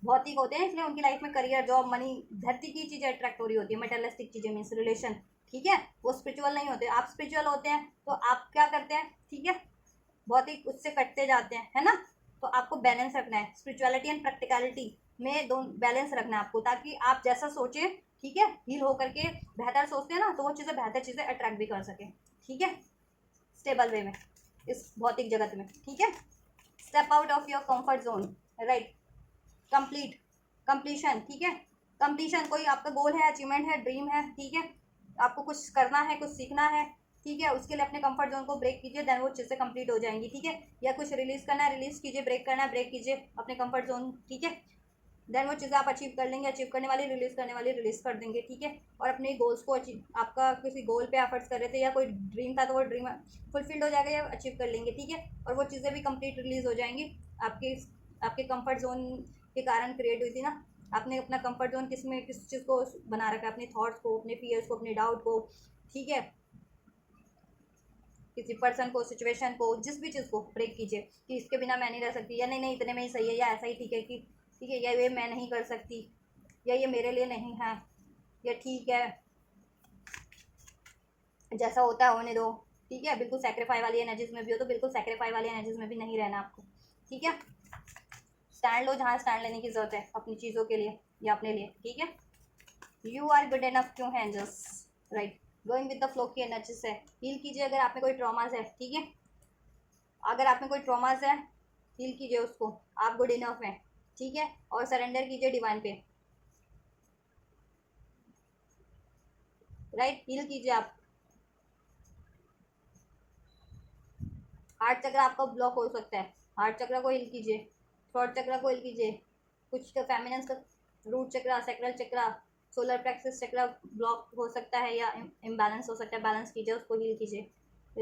भौतिक होते हैं, इसलिए उनकी लाइफ में करियर, जॉब, मनी, धरती की चीज़ें अट्रैक्ट हो रही होती है, मटेरियलिस्टिक चीज़ें मीन्स रिलेशन, ठीक है। वो स्पिरिचुअल नहीं होते, आप स्पिरिचुअल होते हैं तो आप क्या करते हैं, ठीक है, भौतिक उससे कटते जाते हैं, है ना। तो आपको बैलेंस रखना है, स्पिरिचुअलिटी एंड प्रैक्टिकलिटी में दोनों बैलेंस रखना है आपको, ताकि आप जैसा सोचें, ठीक है, हील होकर के बेहतर सोचते हैं ना, तो वो चीज़ें, बेहतर चीज़ें अट्रैक्ट भी कर सकें, ठीक है, स्टेबल वे में, इस भौतिक जगत में, ठीक है। Step out of your comfort zone, right. Complete, completion, ठीक है। कंप्लीशन, कोई आपका गोल है, अचीवमेंट है, ड्रीम है, ठीक है, आपको कुछ करना है, कुछ सीखना है, ठीक है, उसके लिए अपने कंफर्ट जोन को ब्रेक कीजिए, देन वो चीज़ें कंप्लीट हो जाएंगी, ठीक है। या कुछ रिलीज करना है, रिलीज कीजिए, ब्रेक करना है, ब्रेक कीजिए अपने कंफर्ट जोन, ठीक है। देन वो चीज़ें आप अचीव कर लेंगे, अचीव करने वाली, रिलीज करने वाली रिलीज कर देंगे, ठीक है। और अपने गोल्स को अचीव, आपका किसी गोल पे एफर्ट्स कर रहे थे या कोई ड्रीम था, तो वो ड्रीम फुलफिल्ड हो जाएगा या अचीव कर लेंगे, ठीक है। और वो चीज़ें भी कंप्लीट रिलीज हो जाएंगी। आपके आपके कंफर्ट जोन के कारण क्रिएट हुई थी ना, आपने अपना कंफर्ट जोन किस में, किस चीज़ को बना रखा है, अपने थॉट्स को, अपने फियर्स को, अपने डाउट को, ठीक है, किसी पर्सन को, सिचुएशन को, जिस भी चीज़ को ब्रेक कीजिए कि इसके बिना मैं नहीं रह सकती, या नहीं नहीं इतने में ही सही है, या ऐसा ही ठीक है कि, ठीक है, या ये मैं नहीं कर सकती, या ये मेरे लिए नहीं है, या ठीक है जैसा होता है होने दो, ठीक है। बिल्कुल सेक्रीफाई वाली एनर्जीज में भी हो तो बिल्कुल सेक्रीफाई वाली एनर्जीज में भी नहीं रहना आपको, ठीक है। स्टैंड लो जहाँ स्टैंड लेने की जरूरत है अपनी चीज़ों के लिए या अपने लिए, ठीक है। यू आर गुड इनफ, क्यों है angels, right. Going with the flow की एनर्जी से हील कीजिए। अगर आप में कोई ट्रॉमाज है, ठीक है, अगर आप में कोई ट्रॉमाज है, हील कीजिए उसको, आप गुड इनफ हैं, ठीक है। और सरेंडर कीजिए डिवाइन पे, राइट, हील कीजिए आप। हार्ट चक्र आपका ब्लॉक हो सकता है, हार्ट चक्र को हील कीजिए, थ्रोट चक्र को हील कीजिए, कुछ का फेमिनेंस का रूट चक्र, सैक्रल चक्र, सोलर प्लेक्सस चक्र ब्लॉक हो सकता है या इम्बैलेंस हो सकता है, बैलेंस कीजिए, उसको हील कीजिए,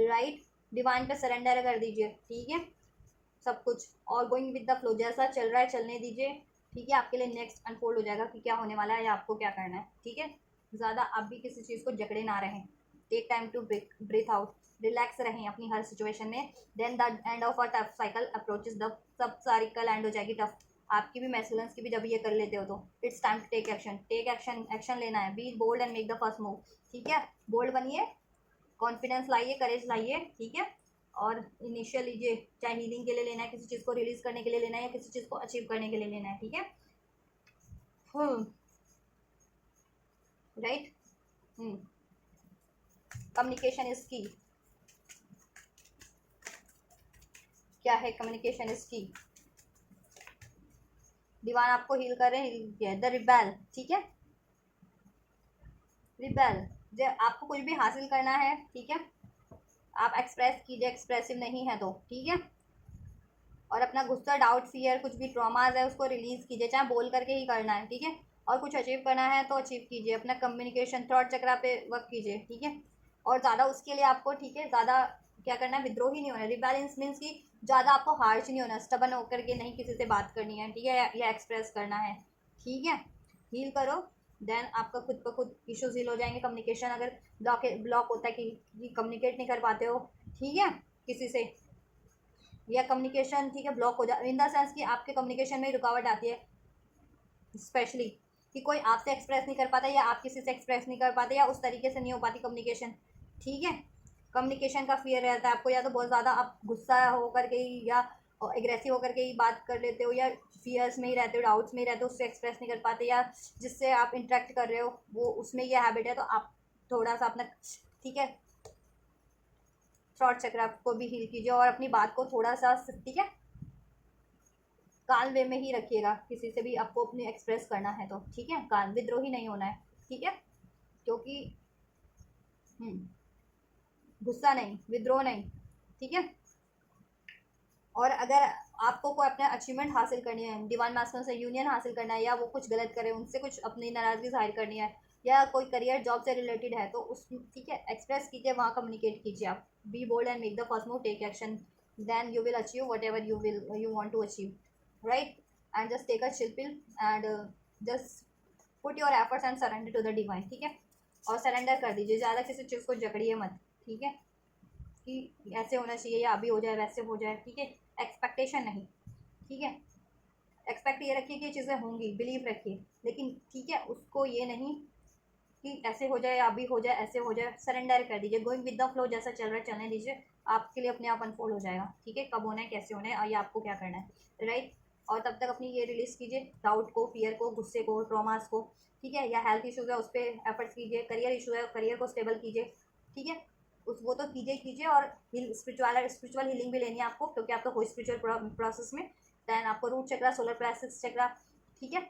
राइट। डिवाइन पे सरेंडर कर दीजिए, ठीक है, सब कुछ। और गोइंग विद द फ्लो, जैसा चल रहा है चलने दीजिए, ठीक है। आपके लिए नेक्स्ट अनफोल्ड हो जाएगा कि क्या होने वाला है या आपको क्या करना है, ठीक है। ज़्यादा आप भी किसी चीज़ को जकड़े ना रहें, take time to breathe out, relax रहें अपनी हर सिचुएशन में। Then the end of a tough cycle approaches, the sub cycle end हो जाएगी टफ आपकी भी, मैस्कुलिन्स की भी, जब ये कर लेते हो तो it's time to take action, take action, action लेना है। Be bold and make the first move, ठीक है, बोल्ड बनिए, कॉन्फिडेंस लाइए, करेज लाइए, ठीक है। और इनिशियल लीजिए, चाहे हीलिंग के लिए लेना है, किसी चीज़ को रिलीज करने के लिए लेना है, या किसी चीज़ को अचीव करने के लिए लेना है, ठीक है, राइट। कम्युनिकेशन इज की, क्या है कम्युनिकेशन इज की। दीवान आपको हील कर रहे हैं, हील किया द रिबेल, ठीक है, रिबेल, जब आपको कुछ भी हासिल करना है, ठीक है, आप एक्सप्रेस कीजिए, एक्सप्रेसिव नहीं है तो, ठीक है। और अपना गुस्सा, डाउट, फियर, कुछ भी ट्रॉमाज है उसको रिलीज कीजिए, चाहे बोल करके ही करना है, ठीक है। और कुछ अचीव करना है तो अचीव कीजिए, अपना कम्युनिकेशन, थ्रॉट चक्रा पे वर्क कीजिए, ठीक है। और ज़्यादा उसके लिए आपको, ठीक है, ज़्यादा क्या करना है, विद्रोही नहीं होना, रिबैलेंस मीन्स कि ज़्यादा आपको हार्श नहीं होना, स्टबन होकर के नहीं किसी से बात करनी है, ठीक है, या एक्सप्रेस करना है, ठीक है। हील करो, देन आपका खुद ब खुद इश्यूज हील हो जाएंगे। कम्युनिकेशन अगर ब्लॉक होता है कि कम्युनिकेट नहीं कर पाते हो, ठीक है, किसी से, या कम्युनिकेशन, ठीक है, ब्लॉक हो जाए इन द सेंस कि आपके कम्युनिकेशन में रुकावट आती है, स्पेशली कि कोई आपसे एक्सप्रेस नहीं कर पाता या आप किसी से एक्सप्रेस नहीं कर पाते या उस तरीके से नहीं हो पाती कम्युनिकेशन, ठीक है। कम्युनिकेशन का फियर रहता है आपको, या तो बहुत ज़्यादा आप गुस्सा होकर के ही या एग्रेसिव होकर के ही बात कर लेते हो, या फियर्स में ही रहते हो, डाउट्स में ही रहते हो, उससे एक्सप्रेस नहीं कर पाते, या जिससे आप इंटरेक्ट कर रहे हो वो उसमें ये हैबिट है, तो आप थोड़ा सा अपना, ठीक है, थ्रॉट चक्र को भी हील कीजिए और अपनी बात को थोड़ा सा, ठीक है, काल्म वे में ही रखिएगा। किसी से भी आपको अपनी एक्सप्रेस करना है तो ठीक है, काल्म, विद्रोही नहीं होना है, ठीक है, क्योंकि गुस्सा नहीं, विद्रोह नहीं, ठीक है। और अगर आपको कोई अपना अचीवमेंट हासिल करनी है, डिवाइन मास्टर से यूनियन हासिल करना है, या वो कुछ गलत करे उनसे कुछ अपनी नाराज़गी जाहिर करनी है, या कोई करियर जॉब से रिलेटेड है, तो उस, ठीक है, एक्सप्रेस कीजिए, वहाँ कम्युनिकेट कीजिए आप। Be bold and make the first move, take action, then you will achieve whatever you want to achieve, right. And just take a chill pill and just put your efforts and surrender to the divine, ठीक है। और surrender कर दीजिए, ज़्यादा किसी चीज़ को जकड़िए मत, ठीक है, कि ऐसे होना चाहिए या अभी हो जाए वैसे हो जाए, ठीक है, एक्सपेक्टेशन नहीं, ठीक है। एक्सपेक्ट ये रखिए कि ये चीज़ें होंगी, बिलीव रखिए, लेकिन ठीक है, उसको ये नहीं कि ऐसे हो जाए या अभी हो जाए, ऐसे हो जाए, सरेंडर कर दीजिए, गोइंग विद द फ्लो, जैसा चल रहा है चलने दीजिए, आपके लिए अपने आप अनफोल्ड हो जाएगा, ठीक है, कब होना है, कैसे होना है और ये आपको क्या करना है, राइट। और तब तक अपनी ये रिलीज़ कीजिए, डाउट को, फियर को, गुस्से को, ट्रॉमास को, ठीक है, या हेल्थ इशूज़ है उस पर एफर्ट्स कीजिए, करियर इशू है करियर को स्टेबल कीजिए, ठीक है, उस वो तो कीजिए और स्पिरिचुअल हीलिंग भी लेनी है आपको, क्योंकि आप तो हो स्पिरिचुअल प्रोसेस में। दैन आपको रूट चक्रा, सोलर प्लेक्सस चक्रा, ठीक है,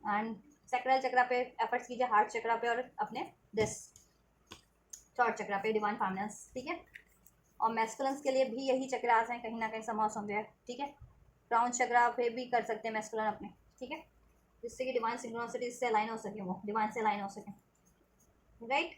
एंड सैक्रल चक्रा पे एफर्ट्स कीजिए, हार्ट चक्रा पे, और अपने दिस थर्ड चक्रा पे, डिवाइन फाइनेंस, ठीक है। और मैस्कुलेंस के लिए भी यही चक्रास हैं कहीं ना कहीं समाव समझे, ठीक है। क्राउन चक्रा पे भी कर सकते हैं मैस्कुलन अपने, ठीक है, जिससे कि डिवाइन सिंक्रोनिसिटी से अलाइन हो सके, वो डिवाइन से अलाइन हो सके, राइट।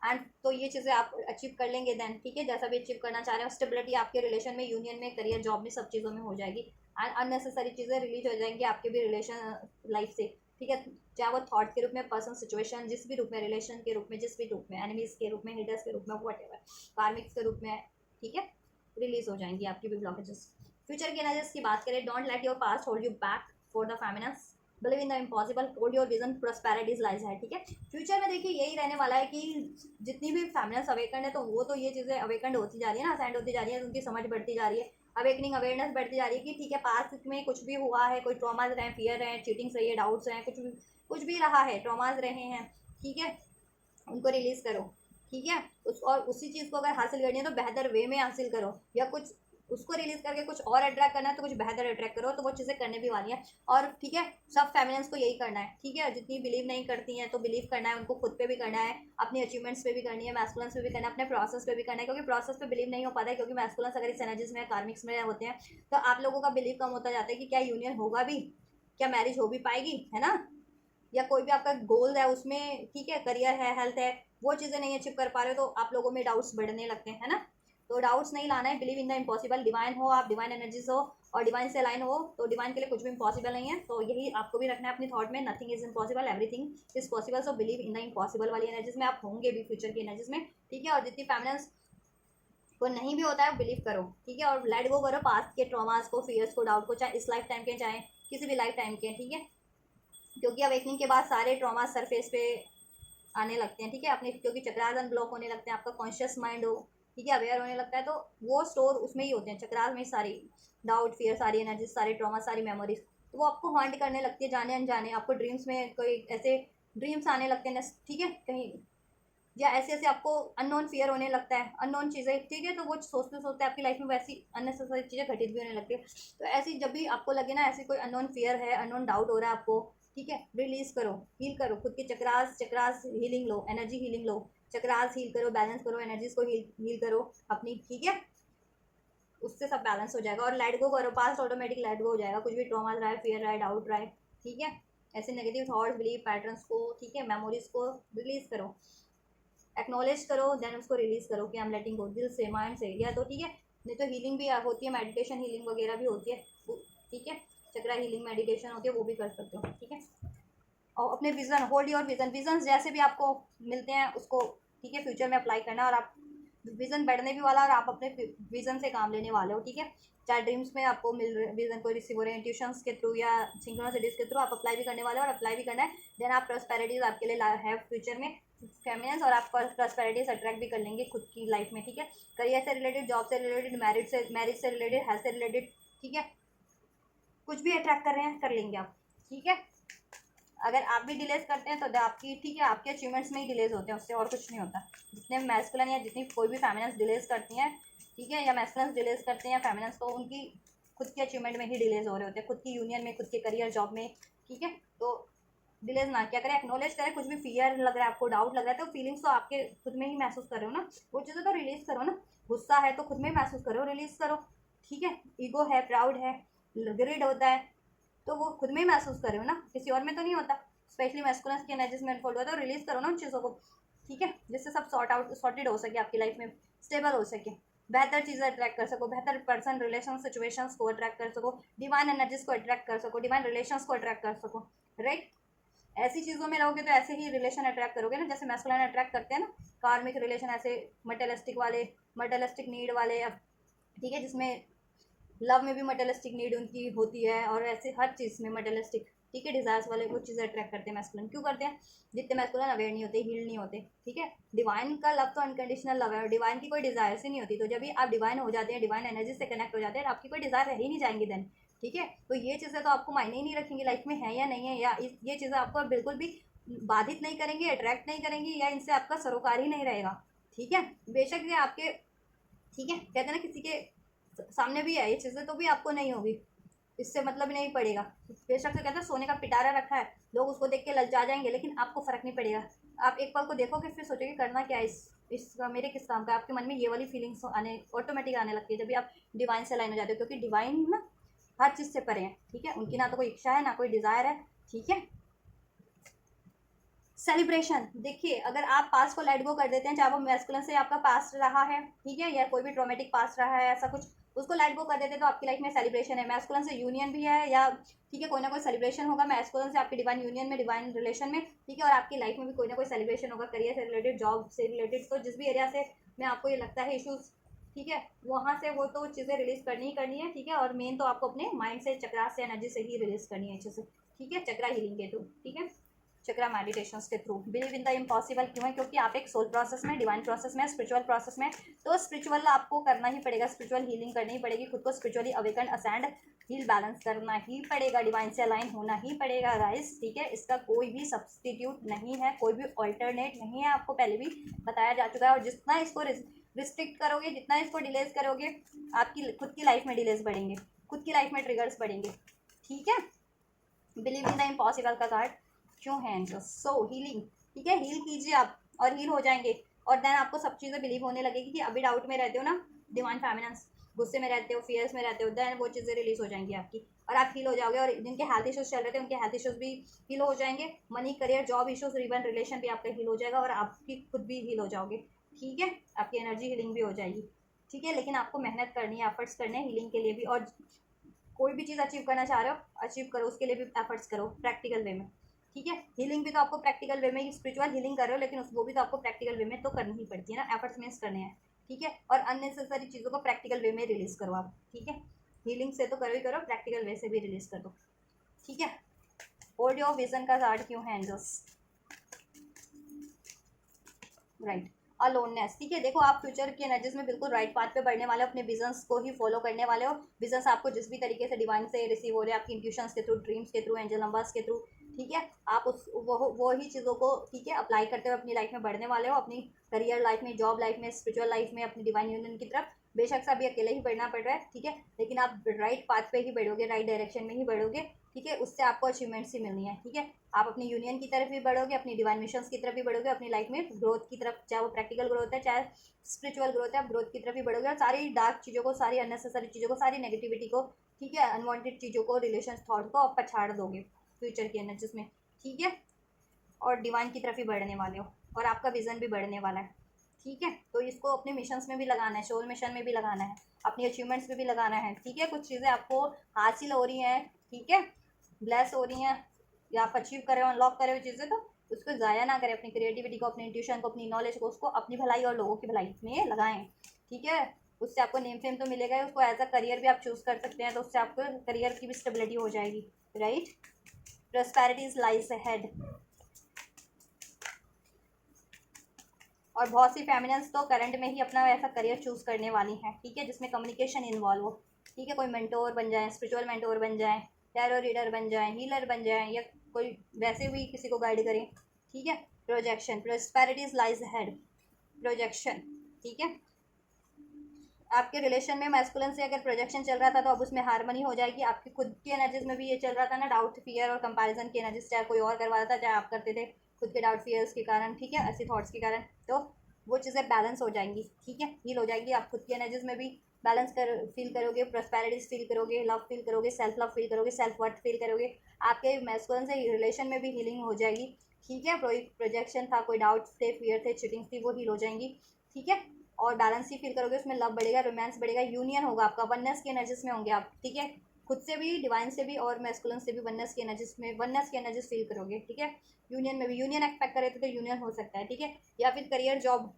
एंड तो ये चीज़ें आप अचीव कर लेंगे देन, ठीक है, जैसा भी अचीव करना चाह रहे हो, स्टेबिलिटी आपके रिलेशन में, यूनियन में, करियर, जॉब में, सब चीज़ों में हो जाएगी। एंड अननेसेसरी चीज़ें रिलीज हो जाएंगी आपके भी रिलेशन लाइफ से, ठीक है, चाहे वो थॉट के रूप में, पर्सन, सिचुएशन, जिस भी रूप में, रिलेशन के रूप में, जिस भी रूप में, एनिमीज के रूप में, हिटर्स के रूप में, वट एवर, कार्मिक्स के रूप में, ठीक है, रिलीज हो जाएंगी आपकी भी ब्लॉकेजेस। फ्यूचर की एनर्जीज की बात करें, don't let your past hold you back for the feminist, believe in the impossible, hold your vision, prosperities lies है, ठीक है। फ्यूचर में देखिए यही रहने वाला है कि जितनी भी फैमिलीज अवेकन है, तो वो तो ये चीज़ें अवेकन होती जा रही है ना, असेंड होती जा रही है, उनकी समझ बढ़ती जा रही है, अवेकनिंग अवेयरनेस बढ़ती जा रही है कि ठीक है, पास्ट में कुछ भी हुआ है, कोई ट्रॉमाज रहे, फियर रहे, चीटिंग्स रही है, डाउट्स रहे, कुछ भी रहा है, ट्रॉमाज रहे हैं, ठीक है, उनको रिलीज करो, ठीक है। और उसी चीज़ को अगर हासिल करनी है तो बेहतर वे में हासिल करो, या कुछ उसको रिलीज करके कुछ और अट्रैक्ट करना है तो कुछ बेहतर अट्रैक्ट करो, तो वो चीज़ें करने भी वाली है। और ठीक है, सब फेमिनिन्स को यही करना है, ठीक है, जितनी बिलीव नहीं करती हैं तो बिलीव करना है, उनको खुद पे भी करना है, अपनी अचीवमेंट्स पे भी करनी है, मैस्कुलेंस पे भी करना है, अपने प्रोसेस पे भी करना है, क्योंकि प्रोसेस पे बिलीव नहीं हो पाता है, क्योंकि मैस्कुलेंस अगर इस एनर्जीज में, कार्मिक्स में होते हैं, तो आप लोगों का बिलीव कम होता जाता है कि क्या यूनियन होगा भी, क्या मैरिज हो भी पाएगी, है ना, या कोई भी आपका गोल है उसमें, ठीक है, करियर है, हेल्थ है, वो चीज़ें नहीं अचीव कर पा रहे हो, तो आप लोगों में डाउट्स बढ़ने लगते हैं, है ना। तो डाउट्स नहीं लाना है, believe in the impossible, divine हो आप, डिवाइन एनर्जीज हो और डिवाइन से अलाइन हो, तो डिवाइन के लिए कुछ भी इम्पॉसिबल नहीं है, तो यही आपको भी रखना है अपनी थॉट में, nothing is impossible, everything is possible, so believe in the impossible वाली एनर्जीज में आप होंगे भी, फ्यूचर की एनर्जीज में, ठीक है। और जितनी फेमिनिन्स को नहीं भी होता है बिलीव करो, ठीक है, और लेट गो करो पास्ट के ट्रॉमास को, फियर्स को, डाउट को, चाहे इस लाइफ टाइम के, चाहे किसी भी लाइफ टाइम के, ठीक है, क्योंकि अवेकनिंग के बाद सारे ट्रॉमा सरफेस पे आने लगते हैं, ठीक है, अपने, क्योंकि चक्रास अनब्लॉक होने लगते हैं, आपका कॉन्शियस माइंड हो, ठीक है, अवेयर होने लगता है, तो वो स्टोर उसमें ही होते हैं, चक्रास में सारी डाउट, फियर, सारी एनर्जी, सारे ट्रॉमा, सारी मेमोरीज, तो वो आपको हॉन्ट करने लगती है, जाने अनजाने आपको ड्रीम्स में कोई ऐसे ड्रीम्स आने लगते हैं, ठीक है, कहीं, या ऐसे ऐसे आपको अननोन फियर होने लगता है, अननोन चीज़ें, ठीक है, तो वो सोचते सोचते आपकी लाइफ में वैसी अननेसेसरी चीज़ें घटित भी होने लगती है। तो ऐसी जब भी आपको लगे ना, ऐसी कोई अननोन फियर है, अननोन डाउट हो रहा है आपको, ठीक है, रिलीज करो, हील करो खुद के चक्रास, चक्रास हीलिंग लो, एनर्जी हीलिंग लो, चक्रास हील करो, बैलेंस करो, एनर्जीज को हील करो अपनी, ठीक है, उससे सब बैलेंस हो जाएगा। और लेट गो करो, पास्ट ऑटोमेटिक लेट गो हो जाएगा, कुछ भी ट्रॉमा रहा है, फियर रहा है, डाउट रहा है, ठीक है, ऐसे नेगेटिव थॉट्स, बिलीव पैटर्न्स को, ठीक है, मेमोरीज को रिलीज करो, एक्नॉलेज करो, देन उसको रिलीज करो कि आई एम लेटिंग गो, दिल से, माइंड से, या तो ठीक है, नहीं तो हीलिंग भी होती है, मेडिटेशन हीलिंग वगैरह भी होती है, ठीक है, चक्रा हीलिंग मेडिटेशन होती है, वो भी कर सकते हो, ठीक है। और अपने vision, hold your vision, vision जैसे भी आपको मिलते हैं उसको, ठीक है, फ्यूचर में अप्लाई करना, और आप विजन बढ़ने भी वाला और आप अपने विजन से काम लेने वाले हो, ठीक है। चाहे ड्रीम्स में आपको मिल रहे विजन को रिसीव हो रहे हैं इंट्यूशंस के थ्रू या सिंक्रोनिसिटीज के थ्रू, आप अप्लाई भी करने वाले हो और अप्लाई भी करना है। देन आप प्रॉस्पेरिटीज आपके लिए है फ्यूचर में फेमिनेंस, और आप प्रॉस्पेरिटीज अट्रैक्ट भी कर लेंगे खुद की लाइफ में, ठीक है। करियर से रिलेटेड, जॉब से रिलेटेड, मैरिज से रिलेटेड, हेल्थ से रिलेटेड, ठीक है। कुछ भी अट्रैक्ट कर रहे हैं कर लेंगे आप, ठीक है। अगर आप भी डिलेज करते हैं तो आपकी, ठीक है, आपके अचीवमेंट्स में ही डिलेज होते हैं, उससे और कुछ नहीं होता। जितने मैस्कुलिन या जितनी कोई भी फेमिनेंस डिलेज करती हैं, ठीक है, या मैस्कुलिन डिलेज करते हैं या फेमिनेंस, तो उनकी खुद के अचीवमेंट में ही डिलेज हो रहे होते हैं, खुद की यूनियन में, खुद के करियर जॉब में, ठीक है। तो डिलेज ना क्या करें, एक्नोलेज करें। कुछ भी फियर लग रहा है आपको, डाउट लग रहा है, तो फीलिंग्स तो आपके खुद में ही महसूस कर रहे हो ना, वो चीज़ें तो रिलीज करो ना। गुस्सा है तो खुद में ही महसूस करो, रिलीज करो, ठीक है। ईगो है, प्राउड है, ग्रिड होता है, तो वो खुद में ही महसूस कर रहे हो ना, किसी और में तो नहीं होता। स्पेशली मैस्कुलिन की एनर्जीज में अनफोल्ड हुआ तो रिलीज करो ना उन चीज़ों को, ठीक है, जिससे सब सॉर्टेड हो सके, आपकी लाइफ में स्टेबल हो सके, बेहतर चीज़ें अट्रैक्ट कर सको, बेहतर पर्सन, रिलेशन, सिचुएशंस को अट्रैक्ट कर सको, डिवाइन एनर्जीज को अट्रैक्ट कर सको, डिवाइन रिलेशंस को अट्रैक्ट कर सको, राइट। ऐसी चीज़ों में रहोगे तो ऐसे ही रिलेशन अट्रैक्ट करोगे ना, जैसे मैस्कुलिन अट्रैक्ट करते हैं ना, कार्मिक रिलेशन, ऐसे मटेरियलिस्टिक वाले, मटेरियलिस्टिक नीड वाले, ठीक है, जिसमें लव में भी मटेरियलिस्टिक नीड उनकी होती है, और ऐसे हर चीज़ में मटेरियलिस्टिक, ठीक है, डिजायर्स वाले वो चीज़ें अट्रैक्ट करते हैं मैस्कुलिन। क्यों करते हैं? जितने मैस्कुलिन अवेयर नहीं होते, हील नहीं होते, ठीक है। डिवाइन का लव तो अनकंडीशनल लव है, और डिवाइन की कोई डिजायर्स ही नहीं होती। तो जब भी आप डिवाइन हो जाते हैं, डिवाइन एनर्जी से कनेक्ट हो जाते हैं, आपकी कोई डिजायर रह ही नहीं जाएंगी देन, ठीक है। तो ये चीज़ें तो आपको मायने ही नहीं रखेंगी लाइफ में, है या नहीं है, या ये चीज़ें आपको बिल्कुल भी बाधित नहीं करेंगी, अट्रैक्ट नहीं करेंगी, या इनसे आपका सरोकार ही नहीं रहेगा, ठीक है। बेशक ये आपके, ठीक है, कहते हैं ना किसी के सामने भी है ये चीज़ें तो भी आपको नहीं होगी, इससे मतलब नहीं पड़ेगा। बेशक से कहते हैं सोने का पिटारा रखा है, लोग उसको देख के ललचा जाएंगे, लेकिन आपको फर्क नहीं पड़ेगा। आप एक पल को देखोगे, फिर सोचोगे करना क्या है, इस मेरे किस काम का। आपके मन में ये वाली फीलिंग्स आने ऑटोमेटिक आने लगती है जब भी आप डिवाइन से लाइन हो जाते हो, क्योंकि डिवाइन ना हर चीज़ से परे हैं, ठीक है। उनकी ना तो कोई इच्छा है, ना कोई डिज़ायर है, ठीक है। सेलिब्रेशन, देखिए, अगर आप पास्ट को लेट गो कर देते हैं, चाहे वो मैस्कुलिन से आपका पास्ट रहा है, ठीक है, या कोई भी ट्रॉमेटिक पास्ट रहा है, ऐसा कुछ, उसको लेट गो कर देते हैं, तो आपकी लाइफ में सेलिब्रेशन है। मैस्कुलिन से यूनियन भी है, या ठीक है, कोई ना कोई सेलिब्रेशन होगा मैस्कुलिन से आपकी डिवाइन यूनियन में, डिवाइन रिलेशन में, ठीक है। और आपकी लाइफ में भी कोई ना कोई सेलिब्रेशन होगा, करियर से रिलेटेड, जॉब से रिलेटेड, तो जिस भी एरिया से में आपको ये लगता है इशूज़, ठीक है, वहाँ से वो तो चीज़ें रिलीज करनी ही करनी है, ठीक है। और मेन तो आपको अपने माइंड से, चक्रा से, एनर्जी से ही रिलीज करनी है अच्छे से, ठीक है, चक्रा हीलिंग के थ्रू, ठीक है, चक्रा मेडिटेशन के through. Believe in the impossible क्यों है? क्योंकि आप एक सोल प्रोसेस में, डिवाइन प्रोसेस में, स्पिरिचुअल प्रोसेस में, तो स्पिरिचुअल आपको करना ही पड़ेगा, स्पिरिचुअल हीलिंग करनी ही पड़ेगी, खुद को spiritually awaken, ascend, heal, balance करना ही पड़ेगा, डिवाइन से अलाइन होना ही पड़ेगा गाइस, ठीक है। इसका कोई भी सब्सटीट्यूट नहीं है, कोई भी ऑल्टरनेट नहीं है, आपको पहले भी बताया जा चुका है। और जितना इसको रिस्ट्रिक्ट करोगे, जितना इसको डिलेज करोगे, आपकी खुद की लाइफ में डिलेज बढ़ेंगे, खुद की लाइफ में ट्रिगर्स बढ़ेंगे, ठीक है। बिलीव इन द इम्पॉसिबल का कार्ड क्यों है एंजल्स? सो हीलिंग, ठीक है, हील कीजिए आप और हील हो जाएंगे, और देन आपको सब चीज़ें बिलीव होने लगेगी कि अभी डाउट में रहते हो ना, डिवाइन फेमिनेंस, गुस्से में रहते हो, फियर्स में रहते हो, देन वो चीज़ें रिलीज हो जाएंगी आपकी, और आप हील हो जाओगे। और जिनके हेल्थ इश्यूज चल रहे थे, उनके हेल्थ इश्यूज भी हील हो जाएंगे। Money, career, job issues, even relation भी आपका हील हो जाएगा, और आपकी खुद भी हील हो जाओगे, ठीक है। आपकी एनर्जी हीलिंग भी हो जाएगी, ठीक है। लेकिन आपको मेहनत करनी है, एफर्ट्स करने हैं हीलिंग के लिए भी, और कोई भी चीज़ अचीव करना चाह रहे हो, अचीव करो, उसके लिए भी एफर्ट्स करो प्रैक्टिकल वे में, ठीक है। हीलिंग भी तो आपको प्रैक्टिकल वे में, स्पिरिचुअल हीलिंग कर रहे हो, लेकिन वो भी तो आपको प्रैक्टिकल वे में तो करनी ही पड़ती है ना, एफर्ट्स मीन्स करने हैं, ठीक है। और अननेसेसरी चीज़ों को प्रैक्टिकल वे में रिलीज करो आप, ठीक है। हीलिंग से तो करो ही करो, प्रैक्टिकल वे से भी रिलीज कर दो, ठीक है। होल्ड योर विजन का कार्ड क्यों है एंजल्स? राइट, अलोननेस, ठीक है। देखो, आप फ्यूचर की एनर्जीज में बिल्कुल राइट पाथ पे बढ़ने वाले हो, अपने विजन्स को ही फॉलो करने वाले हो। विजन्स आपको जिस भी तरीके से डिवाइन से रिसीव हो रहे हैं, आपकी इंट्यूशंस के थ्रू, ड्रीम्स के थ्रू, एंजल नंबर्स के थ्रू, ठीक है, आप उस वो ही चीज़ों को, ठीक है, अप्लाई करते हुए अपनी लाइफ में बढ़ने वाले हो, अपनी करियर लाइफ में, जॉब लाइफ में, स्पिरिचुअल लाइफ में, अपनी डिवाइन यूनियन की तरफ। बेशक से अभी अकेले ही बढ़ना पड़ रहा है, ठीक है, लेकिन आप राइट पाथ पे ही बढ़ोगे, राइट डायरेक्शन में ही बढ़ोगे, ठीक है। उससे आपको अचीवमेंट्स ही मिलनी है, ठीक है। आप अपनी यूनियन की तरफ भी बढ़ोगे, अपनी डिवाइन मिशंस की तरफ भी बढ़ोगे, अपनी लाइफ में ग्रोथ की तरफ, चाहे वो प्रैक्टिकल ग्रोथ है, चाहे स्पिरिचुअल ग्रोथ है, आप ग्रोथ की तरफ ही बढ़ोगे, और सारी डार्क चीज़ों को, सारी अननेसेसरी चीज़ों को, सारी नेगेटिविटी को, ठीक है, अनवांटेड चीज़ों को, रिलेशन थॉट को आप पछाड़ दोगे फ्यूचर की एनर्जीज में, ठीक है। और डिवाइन की तरफ ही बढ़ने वाले हो, और आपका विजन भी बढ़ने वाला है, ठीक है। तो इसको अपने मिशंस में भी लगाना है, सोल मिशन में भी लगाना है, अपनी अचीवमेंट्स में भी लगाना है, ठीक है। कुछ चीज़ें आपको हासिल हो रही हैं, ठीक है, ब्लेस हो रही हैं, या आप अचीव कर रहे हो, अनलॉक कर रहे हो चीज़ें, तो उसको ज़ाया ना करें, अपनी क्रिएटिविटी को, अपनी इंट्यूशन को, अपनी नॉलेज को, उसको अपनी भलाई और लोगों की भलाई में लगाएं, ठीक है। उससे आपको नेम फेम तो मिलेगा ही, उसको एज अ करियर भी आप चूज़ कर सकते हैं, तो उससे आपको करियर की भी स्टेबिलिटी हो जाएगी, राइट। Prosperities lies ahead. और बहुत सी फेमिनिन्स तो करंट में ही अपना ऐसा करियर चूज़ करने वाली हैं, ठीक है, जिसमें कम्युनिकेशन इन्वॉल्व हो, ठीक है। कोई मेंटोर बन जाए, स्पिरिचुअल मेंटोर बन जाए, टैरो रीडर बन जाए, हीलर बन जाए, या कोई वैसे भी किसी को गाइड करें, ठीक है। Projection, prosperities lies head, projection, ठीक है। आपके रिलेशन में मैस्कुलिन से अगर प्रोजेक्शन चल रहा था तो अब उसमें हार्मनी हो जाएगी। आपकी खुद की एनर्जीज में भी ये चल रहा था ना, डाउट, फियर और कंपैरिजन की एनर्जीज, चाहे कोई और करवा रहा था चाहे आप करते थे, खुद के डाउट फियर्स के कारण, ठीक है, ऐसी थॉट्स के कारण, तो वो चीज़ें बैलेंस हो जाएंगी, ठीक है, हील हो जाएगी। आप खुद की एनर्जीज में भी बैलेंस कर फील करोगे, प्रॉस्पेरिटीज फील करोगे, लव फील करोगे, सेल्फ लव फील करोगे, सेल्फ वर्थ फील करोगे। आपके मैस्कुलिन से रिलेशन में भी हीलिंग हो जाएगी, ठीक है। कोई प्रोजेक्शन था, कोई डाउट थे, फियर थे, चीटिंग थी, वो हील हो जाएंगी, ठीक है। और बैलेंस ही फील करोगे, उसमें लव बढ़ेगा, रोमांस बढ़ेगा, यूनियन होगा आपका, वननेस की एनर्जीज में होंगे आप, ठीक है। खुद से भी, डिवाइन से भी और मैस्कुलिन से भी वननेस की एनर्जीज में, वननेस की एनर्जीज फील करोगे, ठीक है। यूनियन में भी, यूनियन एक्सपेक्ट करे तो यूनियन हो सकता है, ठीक है। या फिर करियर जॉब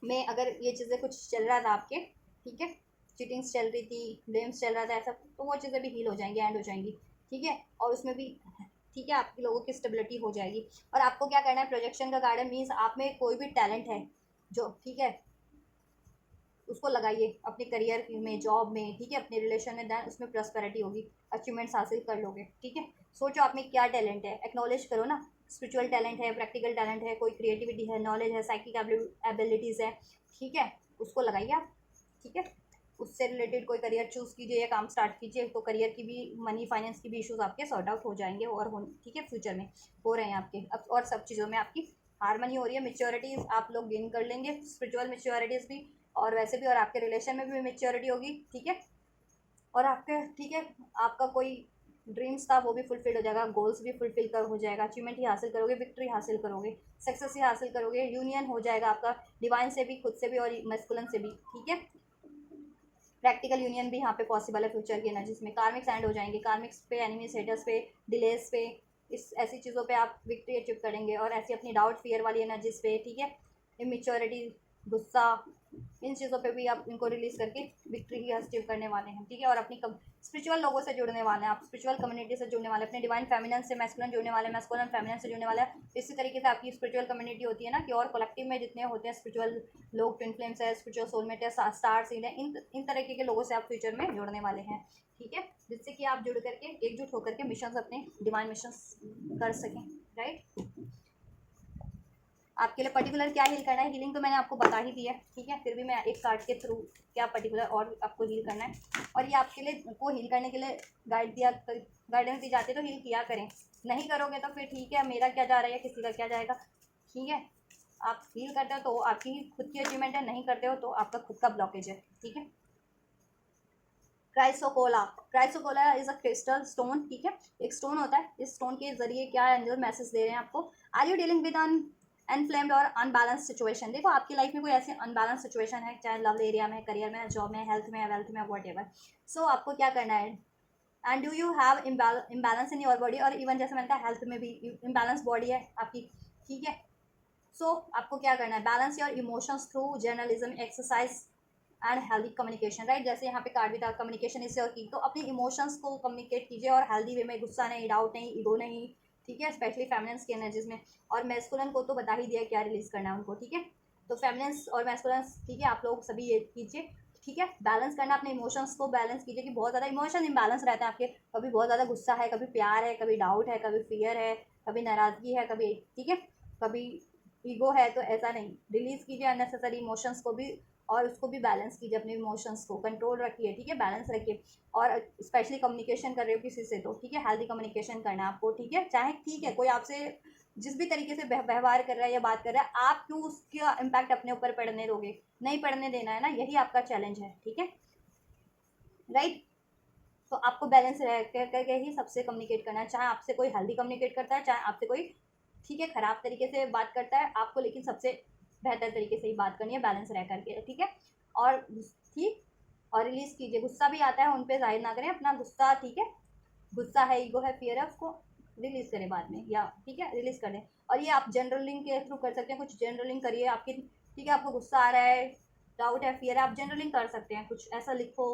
में अगर ये चीज़ें कुछ चल रहा था आपके, ठीक है, चीटिंग्स चल रही थी, ब्लेम्स चल रहा था ऐसा, तो वो चीज़ें भी हील हो जाएंगी, एंड हो जाएंगी, ठीक है। और उसमें भी, ठीक है, आपके लोगों की स्टेबिलिटी हो जाएगी। और आपको क्या करना है, प्रोजेक्शन का गार्डन मीन्स आप में कोई भी टैलेंट है जो, ठीक है, उसको लगाइए अपने करियर में, जॉब में, ठीक है, अपने रिलेशन में, देन उसमें प्रॉस्पेरिटी होगी, अचीवमेंट्स हासिल कर लोगे, ठीक है। सोचो आप में क्या टैलेंट है, एक्नॉलेज करो ना। स्पिरिचुअल टैलेंट है, प्रैक्टिकल टैलेंट है, कोई क्रिएटिविटी है, नॉलेज है, साइकिक एबिलिटीज़ है, ठीक है, उसको लगाइए आप, ठीक है। उससे रिलेटेड कोई करियर चूज़ कीजिए या काम स्टार्ट कीजिए, तो करियर की भी, मनी फाइनेंस की भी इश्यूज आपके सॉर्ट आउट हो जाएंगे, और हो, ठीक है, फ्यूचर में हो रहे हैं आपके अब, और सब चीज़ों में आपकी हारमनी हो रही है, मेच्योरिटीज़ आप लोग गेन कर लेंगे, स्पिरिचुअल मेच्योरिटीज़ भी, और वैसे भी, और आपके रिलेशन में भी मेच्योरिटी होगी, ठीक है। और आपके, ठीक है, आपका कोई ड्रीम्स था वो भी फुलफिल हो जाएगा, गोल्स भी फुलफिल कर हो जाएगा, अचीवमेंट ही हासिल करोगे, विक्ट्री हासिल करोगे, सक्सेस ही हासिल करोगे, यूनियन हो जाएगा आपका, डिवाइन से भी, खुद से भी, और मस्कुलिन से भी, ठीक है। प्रैक्टिकल यूनियन भी यहाँ पे पॉसिबल है फ्यूचर की एनर्जीज में। कार्मिक्स एंड हो जाएंगे, कार्मिक्स पे, एनिमीज, हेटर्स पे, डिलेस पे, इस ऐसी चीज़ों पे आप विक्ट्री अचीव करेंगे, और ऐसी अपनी डाउट फियर वाली एनर्जीज पे, ठीक है, इमेच्योरिटी, गुस्सा, इन चीज़ों पे भी आप इनको रिलीज करके विक्ट्री ही अचीव करने वाले हैं, ठीक है। और अपनी स्पिरिचुअल लोगों से जुड़ने वाले हैं आप, स्पिरिचुअल कम्युनिटी से जुड़ने वाले हैं, अपने डिवाइन फेमिनिन से मैस्कुलिन जुड़ने वाले हैं, मैस्कुलिन फेमिनिन से जुड़ने वाले हैं। इसी तरीके से आपकी स्पिरिचुअल कम्युनिटी होती है ना, कि और कलेक्टिव में जितने होते हैं स्पिरिचुअल लोग, ट्विन फ्लेम्स है, स्पिरिचुअल सोलमेट है, स्टार सीड है, इन तरीके के लोगों से आप फ्यूचर में जुड़ने वाले हैं, ठीक है, जिससे कि आप जुड़ करके, एकजुट होकर के मिशन, अपने डिवाइन मिशन कर सकें, राइट। आपके लिए पर्टिकुलर क्या हील करना है, हीलिंग तो मैंने आपको बता ही दी है, ठीक है, फिर भी मैं एक कार्ड के थ्रू क्या पर्टिकुलर और आपको हील करना है, और ये आपके लिए को हील करने के लिए गाइडेंस दी जाती है, तो हील किया करें। नहीं करोगे तो फिर ठीक है, मेरा क्या जा रहा है, किसी का क्या जाएगा, ठीक है। आप हील करते हो तो आपकी खुद की अचीवमेंट है, नहीं करते हो तो आपका खुद का ब्लॉकेज है, ठीक है। क्राइसोकोला, क्राइसोकोला इज अ क्रिस्टल स्टोन, ठीक है, एक स्टोन होता है, इस स्टोन के जरिए क्या एंजल मैसेज दे रहे हैं आपको, आर यू डीलिंग विद अनफ्लेम्ड और अनबैलेंस सिचुएशन। देखो आपकी लाइफ में कोई ऐसी अनबैलेंस सिचुएशन है, चाहे लव एरिया में, करियर में, जॉब में, हेल्थ में, वेल्थ में, वॉट एवर, सो आपको क्या करना है, and do you have imbalance in your body, और इवन जैसे मैंने कहा हेल्थ में भी इम्बैलेंस बॉडी है आपकी, ठीक है। सो आपको क्या करना है, balance your emotions through journalism, exercise and healthy communication, right. जैसे यहाँ पे कार्ड भी था, कम्युनिकेशन इससे और की, तो अपनी इमोशंस को कम्युनिकेट कीजिए, और हेल्दी वे में, गुस्सा नहीं, डाउट नहीं, ईगो नहीं, ठीक है, स्पेशली फेमिनिन्स की एनर्जीज में। और मैस्कुलिन को तो बता ही दिया क्या रिलीज करना है उनको, ठीक है। तो फेमिनिन्स और मैस्कुलिन्स, ठीक है, आप लोग सभी ये कीजिए, ठीक है, बैलेंस करना, अपने इमोशंस को बैलेंस कीजिए, कि बहुत ज़्यादा इमोशन इम्बैलेंस रहते हैं आपके, कभी बहुत ज़्यादा गुस्सा है, कभी प्यार है, कभी डाउट है, कभी फियर है, कभी नाराज़गी है, कभी, ठीक है, कभी ईगो है, तो ऐसा नहीं, रिलीज कीजिए अननेसेसरी इमोशंस को भी, और उसको भी बैलेंस कीजिए, अपने इमोशंस को कंट्रोल रखिए, ठीक है, बैलेंस रखिए। और स्पेशली कम्युनिकेशन कर रहे हो किसी से, तो ठीक है, हेल्दी कम्युनिकेशन करना है आपको, ठीक है, चाहे, ठीक है, कोई आपसे जिस भी तरीके से व्यवहार कर रहा है या बात कर रहा है, आप क्यों उसका इम्पैक्ट अपने ऊपर पड़ने दोगे, नहीं पड़ने देना है ना, यही आपका चैलेंज है, ठीक है, राइट। तो आपको बैलेंस रह करके ही सबसे कम्युनिकेट करना है, चाहे आपसे कोई हेल्दी कम्युनिकेट करता है, चाहे आपसे कोई, ठीक है, ख़राब तरीके से बात करता है, आपको लेकिन सबसे बेहतर तरीके से ही बात करनी है, बैलेंस रह करके, ठीक है। और ठीक, और रिलीज़ कीजिए, गुस्सा भी आता है उन पर जाहिर ना करें अपना गुस्सा, ठीक है, गुस्सा है, ईगो है, फियर है, उसको रिलीज़ करें बाद में, या ठीक है रिलीज़ कर दें। और ये आप जनरलिंग के थ्रू कर सकते हैं, कुछ जनरलिंग करिए आपकी, ठीक है, आपको गुस्सा आ रहा है, डाउट है, फियर है, आप जनरलिंग कर सकते हैं, कुछ ऐसा लिखो,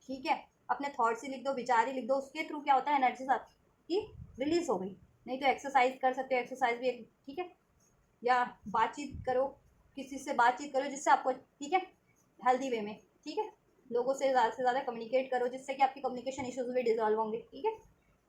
ठीक है, अपने थॉट्स ही लिख दो, विचार ही लिख दो, उसके थ्रू क्या होता है एनर्जीज आपकी रिलीज हो गई। नहीं तो एक्सरसाइज कर सकते हो, एक्सरसाइज भी एक, ठीक है, या बातचीत करो, किसी से बातचीत करो जिससे आपको, ठीक है, हेल्दी वे में, ठीक है, लोगों से ज़्यादा कम्युनिकेट करो जिससे कि आपकी कम्युनिकेशन इश्यूज भी डिजॉल्व होंगे, ठीक है।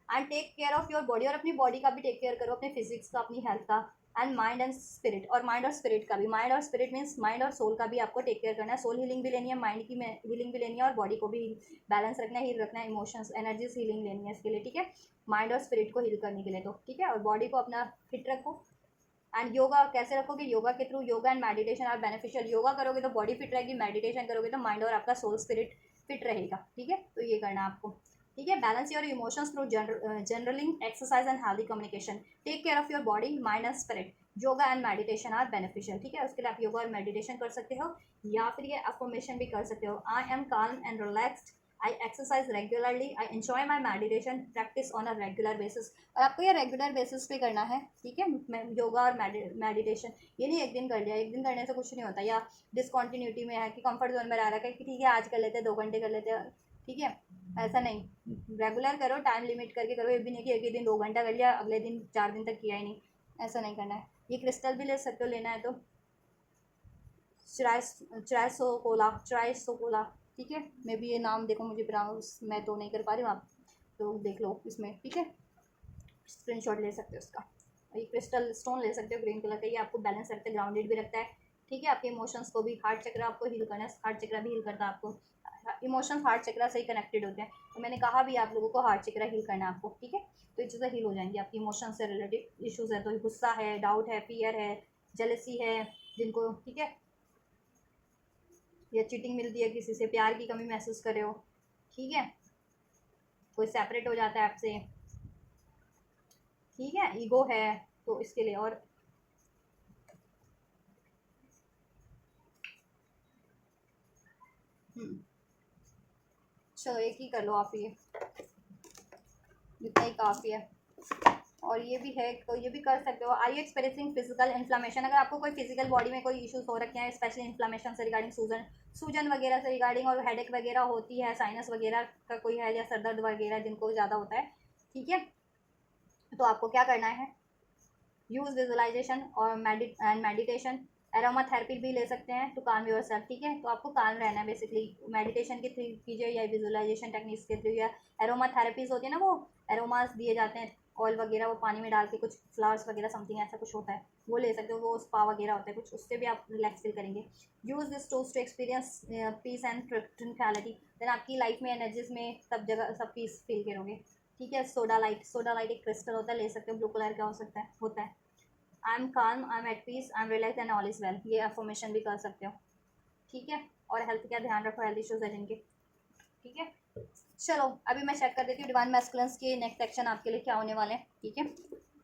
And take care of your body, और अपनी बॉडी का भी टेक केयर करो, अपने फिजिक्स का, अपनी हेल्थ का, एंड माइंड एंड स्पिरिट, और माइंड और स्पिरिट का भी, माइंड और स्पिरिट मीन्स माइंड और सोल का भी आपको टेक केयर करना है। सोल हीलिंग भी लेनी है, माइंड की हीलिंग भी लेनी है, और बॉडी को भी बैलेंस रखना है, हील रखना है, इमोशंस एनर्जीज हीलिंग लेनी है इसके लिए, ठीक है, माइंड और स्पिरिट को हील करने के लिए, तो ठीक है, और बॉडी को अपना फिट रखो। एंड योगा कैसे रखोगे, योगा के through, yoga and meditation are beneficial, yoga करोगे तो बॉडी फिट रहेगी, मेडिटेशन करोगे तो माइंड और आपका सोल स्पिरिट फिट रहेगा, ठीक है, तो ये करना आपको, ठीक है। Balance your emotions through journaling, exercise and healthy communication, take care of your body, mind and spirit, yoga and meditation are beneficial, ठीक है, उसके लिए आप योगा और मेडिटेशन कर सकते हो, या फिर ये अफर्मेशन भी कर सकते हो, आई am calm and relaxed, I exercise regularly, I enjoy my meditation practice on a regular basis, और आपको ये रेगुलर बेसिस पे करना है, ठीक है, योगा और मेडिटेशन, ये नहीं एक दिन कर लिया, एक दिन करने से कुछ नहीं होता, या डिसकॉन्टिन्यूटी में है कि कंफर्ट जोन में रह रहा है कि ठीक है आज कर लेते हैं, 2 घंटे कर लेते हैं, ठीक है, ऐसा नहीं, रेगुलर करो, टाइम लिमिट करके करो, ये भी नहीं कि एक ही दिन 2 घंटा कर लिया, अगले दिन 4 दिन तक किया ही नहीं, ऐसा नहीं करना है। ये क्रिस्टल भी ले सकते हो, लेना है तो ट्राइसोकोला, ठीक है, मे भी ये नाम देखो, मुझे प्रोनाउंस मैं तो नहीं कर पा रही हूँ, आप तो देख लो इसमें, ठीक है, स्क्रीनशॉट ले सकते हो उसका। ये क्रिस्टल स्टोन ले सकते हो ग्रीन कलर का, ये आपको बैलेंस रखता है, ग्राउंडेड भी रखता है, ठीक है, आपके इमोशंस को भी, हार्ट चक्र आपको हील करना है, हार्ट चक्र भी हील करता है आपको, इमोशंस हार्ट चक्र से ही कनेक्टेड होते हैं, तो मैंने कहा भी आप लोगों को हार्ट चक्र हील करना है आपको, ठीक है, तो ये चीज़ें हील हो जाएंगी आपकी इमोशन से रिलेटेड इशूज़ है, तो गुस्सा है, डाउट है, फियर है, जेलसी है जिनको, ठीक है, या चीटिंग मिलती है किसी से, प्यार की कमी महसूस कर रहे हो, ठीक है, कोई सेपरेट हो जाता है आपसे, ठीक है, ईगो है, तो इसके लिए, और चलो एक ही कर लो आप, ये जितना ही काफ़ी है। और ये भी है, तो ये भी कर सकते हो। आई एक्सपीरियंसिंग फिजिकल इन्फ्लामेशन, अगर आपको कोई फिजिकल बॉडी में कोई इश्यूज हो रखे हैं, स्पेशली इन्फ्लामेशन से रिगार्डिंग, सूजन वगैरह से रिगार्डिंग, और हेडेक वगैरह होती है, साइनस वगैरह का कोई है, या सर दर्द वगैरह जिनको ज़्यादा होता है, ठीक है, तो आपको क्या करना है, यूज़ विजुअलाइजेशन और मेडिटेशन, एरोमा थेरेपी भी ले सकते हैं टू काम योर सेल्फ, ठीक है, तो आपको काम रहना है बेसिकली, मेडिटेशन के थ्रू कीजिए, या विजुअलाइजेशन टेक्निक्स के थ्रू, या एरोमा थेरेपीज होती है ना, वो एरोमास दिए जाते हैं, ऑयल वगैरह, वो पानी में डाल के, कुछ फ्लावर्स वगैरह समथिंग ऐसा कुछ होता है, वो ले सकते हो, वो स्पा वगैरह होता है कुछ, उससे भी आप रिलैक्स फील करेंगे। Use this tools to experience peace and tranquility, then आपकी लाइफ में एनर्जीज में सब जगह सब पीस फील करोगे, ठीक है। सोडा लाइट एक क्रिस्टल होता है, ले सकते हो, ब्लू कलर का हो सकता है, होता है। I am calm, I am at peace, I am relax and all is well, ये अफर्मेशन भी कर सकते हो, ठीक है। और हेल्थ का ध्यान रखो, हेल्थ इश्यूज है जिनके, ठीक है। चलो अभी मैं चेक कर देती हूँ डिवाइन मैस्कुलेंस के नेक्स्ट एक्शन आपके लिए क्या होने वाले हैं, ठीक है।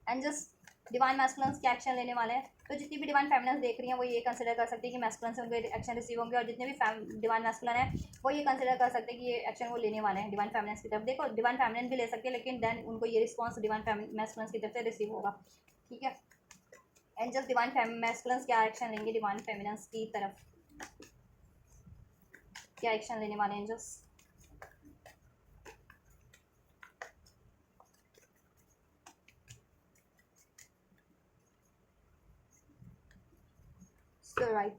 एंड जस्ट डिवाइन मैस्कुलेंस के एक्शन लेने वाले हैं, तो जितनी भी डिवाइन फेमिनिन्स देख रही हैं वो ये कंसिडर कर सकती है कि मैस्कुलेंस से उनके एक्शन रिसीव होंगे, और जितने भी डिवाइन मैस्कुलिन है वो ये कंसिडर कर सकते हैं कि ये एक्शन वो लेने वाले हैं डिवाइन फेमिनिन्स की तरफ। देखो डिवाइन फेमिनिन भी ले सकते हैं, लेकिन देन उनको ये रिस्पॉन्स डिवाइन मैस्कुलिन्स की तरफ से रिसीव होगा, ठीक है। एंजल्स डिवाइन मैस्कुलिन्स क्या एक्शन लेंगे डिवाइन फेमिनिन्स की तरफ, क्या एक्शन लेने वाले एंजल्स। राइट,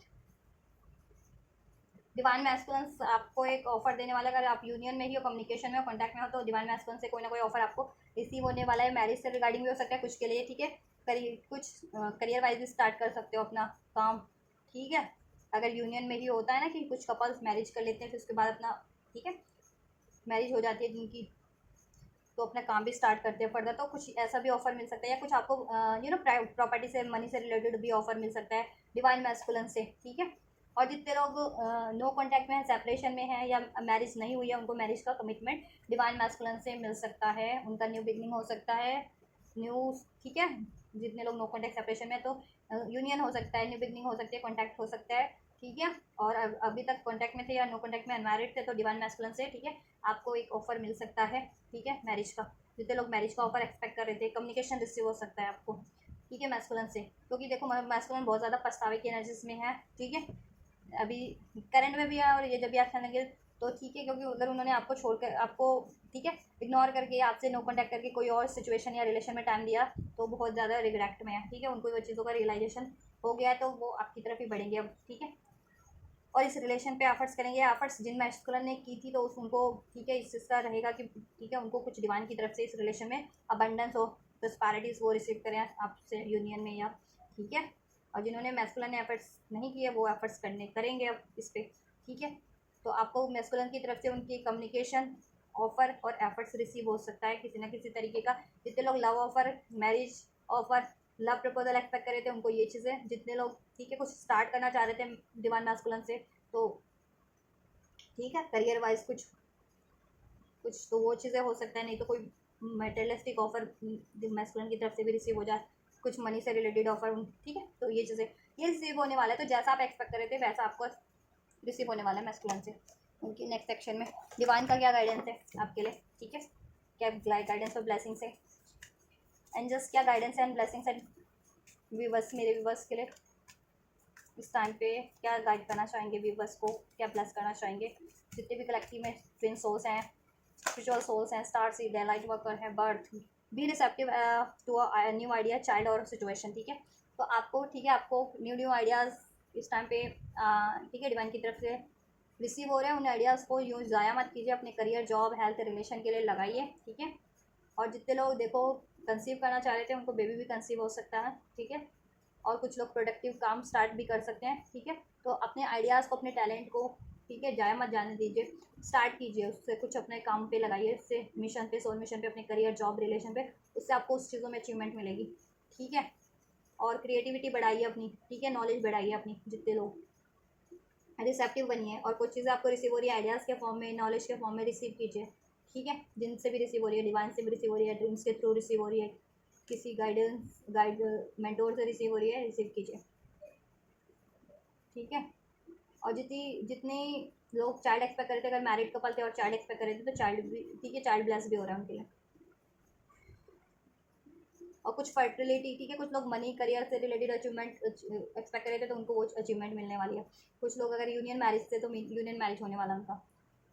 डिवाइन मैस्कुलिन्स आपको एक ऑफर देने वाला है, अगर आप यूनियन में ही हो, कम्युनिकेशन में हो, कॉन्टैक्ट में हो, तो डिवाइन मैस्कुलिन से कोई ना कोई ऑफर आपको रिसीव होने वाला है, मैरिज से रिगार्डिंग भी हो सकता है कुछ के लिए, ठीक है। कुछ करियर वाइज भी स्टार्ट कर सकते हो अपना काम, ठीक है। अगर यूनियन में ही होता है ना कि कुछ कपल्स मैरिज कर लेते हैं फिर उसके बाद अपना, ठीक है, मैरिज हो जाती है जिनकी, तो अपना काम भी स्टार्ट करते हैं फर्दर, तो कुछ ऐसा भी ऑफर मिल सकता है, या कुछ आपको प्रॉपर्टी से, मनी से रिलेटेड भी ऑफर मिल सकता है डिवाइन मैस्कुलिन से, ठीक है। और जितने लोग नो कॉन्टैक्ट में है, सेपरेशन में है, या मैरिज नहीं हुई है, उनको मैरिज का कमिटमेंट डिवाइन मैस्कुलिन से मिल सकता है, उनका न्यू बिगनिंग हो सकता है, न्यू, ठीक है। जितने लोग नो कॉन्टैक्ट सेपरेशन में, तो यूनियन हो सकता है, न्यू बिगनिंग हो सकती है, कॉन्टैक्ट हो सकता है, ठीक है। और अभी तक कॉन्टैक्ट में थे या नो कॉन्टैक्ट में अनमैरिड थे, तो डिवाइन मैस्कुलिन से, ठीक है, आपको एक ऑफर मिल सकता है, ठीक है, मैरिज का, जितने लोग मैरिज का ऑफर एक्सपेक्ट कर रहे थे, कम्युनिकेशन रिसीव हो सकता है आपको, ठीक है, मैस्कुलिन से, क्योंकि देखो मैस्कुलिन बहुत ज़्यादा पछतावे की एनर्जीज में है, ठीक है, अभी करंट में भी है, और ये जब भी आप लगे तो ठीक है, क्योंकि अगर उन्होंने आपको छोड़कर आपको, ठीक है, इग्नोर करके आपसे नो कॉन्टैक्ट करके कोई और सिचुएशन या रिलेशन में टाइम दिया तो बहुत ज़्यादा रिग्रेट में है, ठीक है, उनको वो चीज़ों का रियलाइजेशन हो गया है, तो वो आपकी तरफ ही बढ़ेंगे अब, ठीक है, और इस रिलेशन पे एफर्ट्स करेंगे, एफर्ट्स जिन मैस्कुलिन ने की थी तो उनको, ठीक है, इसका रहेगा कि ठीक है उनको कुछ डिवाइन की तरफ से इस रिलेशन में अबंडेंस हो, प्रॉस्पेरिटीज वो रिसीव करें आपसे यूनियन में, या ठीक है, और जिन्होंने मैस्कुलिन ने एफर्ट्स नहीं किए वो एफर्ट्स करेंगे अब इस पर, ठीक है, तो आपको मैस्कुलिन की तरफ से उनकी कम्युनिकेशन ऑफर और एफर्ट्स रिसीव हो सकता है किसी ना किसी तरीके का। जितने लोग love offer, marriage offer, love proposal expect कर रहे थे उनको ये चीज़ें, जितने लोग, ठीक है, कुछ स्टार्ट करना चाह रहे थे डिवाइन मैस्कुलिन से, तो ठीक है, करियर वाइज कुछ कुछ तो वो चीज़ें हो सकता है, नहीं तो कोई मटेरियलिस्टिक ऑफर मैस्कुलिन की तरफ से भी रिसीव हो जाए, कुछ मनी से रिलेटेड ऑफर, ठीक है, तो ये चीज़ें ये रिसीव होने वाला है, तो जैसा आप एक्सपेक्ट कर रहे थे वैसा आपको रिसीव होने वाला है मैस्कुलिन से। उनकी नेक्स्ट सेक्शन में डिवाइन का क्या गाइडेंस है आपके लिए, ठीक है, क्या गाइडेंस और ब्लेसिंग्स है, एंजल्स क्या गाइडेंस है एंड ब्लेसिंग्स एंड व्यूवर्स, मेरे व्यूवर्स के लिए इस टाइम पे क्या गाइड करना चाहेंगे, व्यूवर्स को क्या ब्लेस करना चाहेंगे, जितने भी कलेक्टिव में ट्विन सोल्स हैं, स्पिरिचुअल सोल्स हैं, स्टार सीड है, लाइट वर्कर है, birth, be receptive to new idea, child और सिचुएशन, ठीक है, तो आपको, ठीक है, आपको न्यू आइडियाज़ इस टाइम पे ठीक है डिवाइन की तरफ से रिसीव हो रहे हैं, उन आइडियाज़ को यूँ ज़ाया मत कीजिए, अपने करियर, जॉब, हेल्थ, रिलेशन के लिए लगाइए, ठीक है, और जितने लोग देखो कंसीव करना चाह रहे थे उनको बेबी भी कंसीव हो सकता है, ठीक है, और कुछ लोग प्रोडक्टिव काम स्टार्ट भी कर सकते हैं, ठीक है, तो अपने आइडियाज़ को, अपने टैलेंट को, ठीक है, जाया मत जाने दीजिए, स्टार्ट कीजिए, उससे कुछ अपने काम पे लगाइए, उससे मिशन पे, सोल मिशन पे, अपने करियर, जॉब, रिलेशन पे, उससे आपको उस चीज़ों में अचीवमेंट मिलेगी, ठीक है, और क्रिएटिविटी बढ़ाइए अपनी, ठीक है, नॉलेज बढ़ाइए अपनी, जितने लोग रिसेप्टिव बनिए, और कुछ चीज़ें आपको रिसीव हो रही है आइडियाज़ के फॉर्म में, नॉलेज के फॉर्म में रिसीव कीजिए, ठीक है, जिनसे भी रिसीव हो रही है, डिवाइन से भी रिसीव हो रही है, ड्रीम्स के थ्रू रिसीव हो रही है, किसी गाइड मेंटोर से रिसीव हो रही है, रिसीव कीजिए, ठीक है, और जितनी लोग चाइल्ड एक्सपेक्ट कर रहे थे, अगर मैरिड कपल थे और चाइल्ड एक्सपेक्ट कर रहे थे तो चाइल्ड भी, ठीक है, चाइल्ड ब्लेस भी हो रहा है उनके लिए, और कुछ फर्टिलिटी, ठीक है, कुछ लोग मनी, करियर से रिलेटेड अचीवमेंट एक्सपेक्ट कर रहे थे तो उनको वो अचीवमेंट मिलने वाली है, कुछ लोग अगर यूनियन मैरिज थे तो यूनियन मैरिज होने वाला उनका,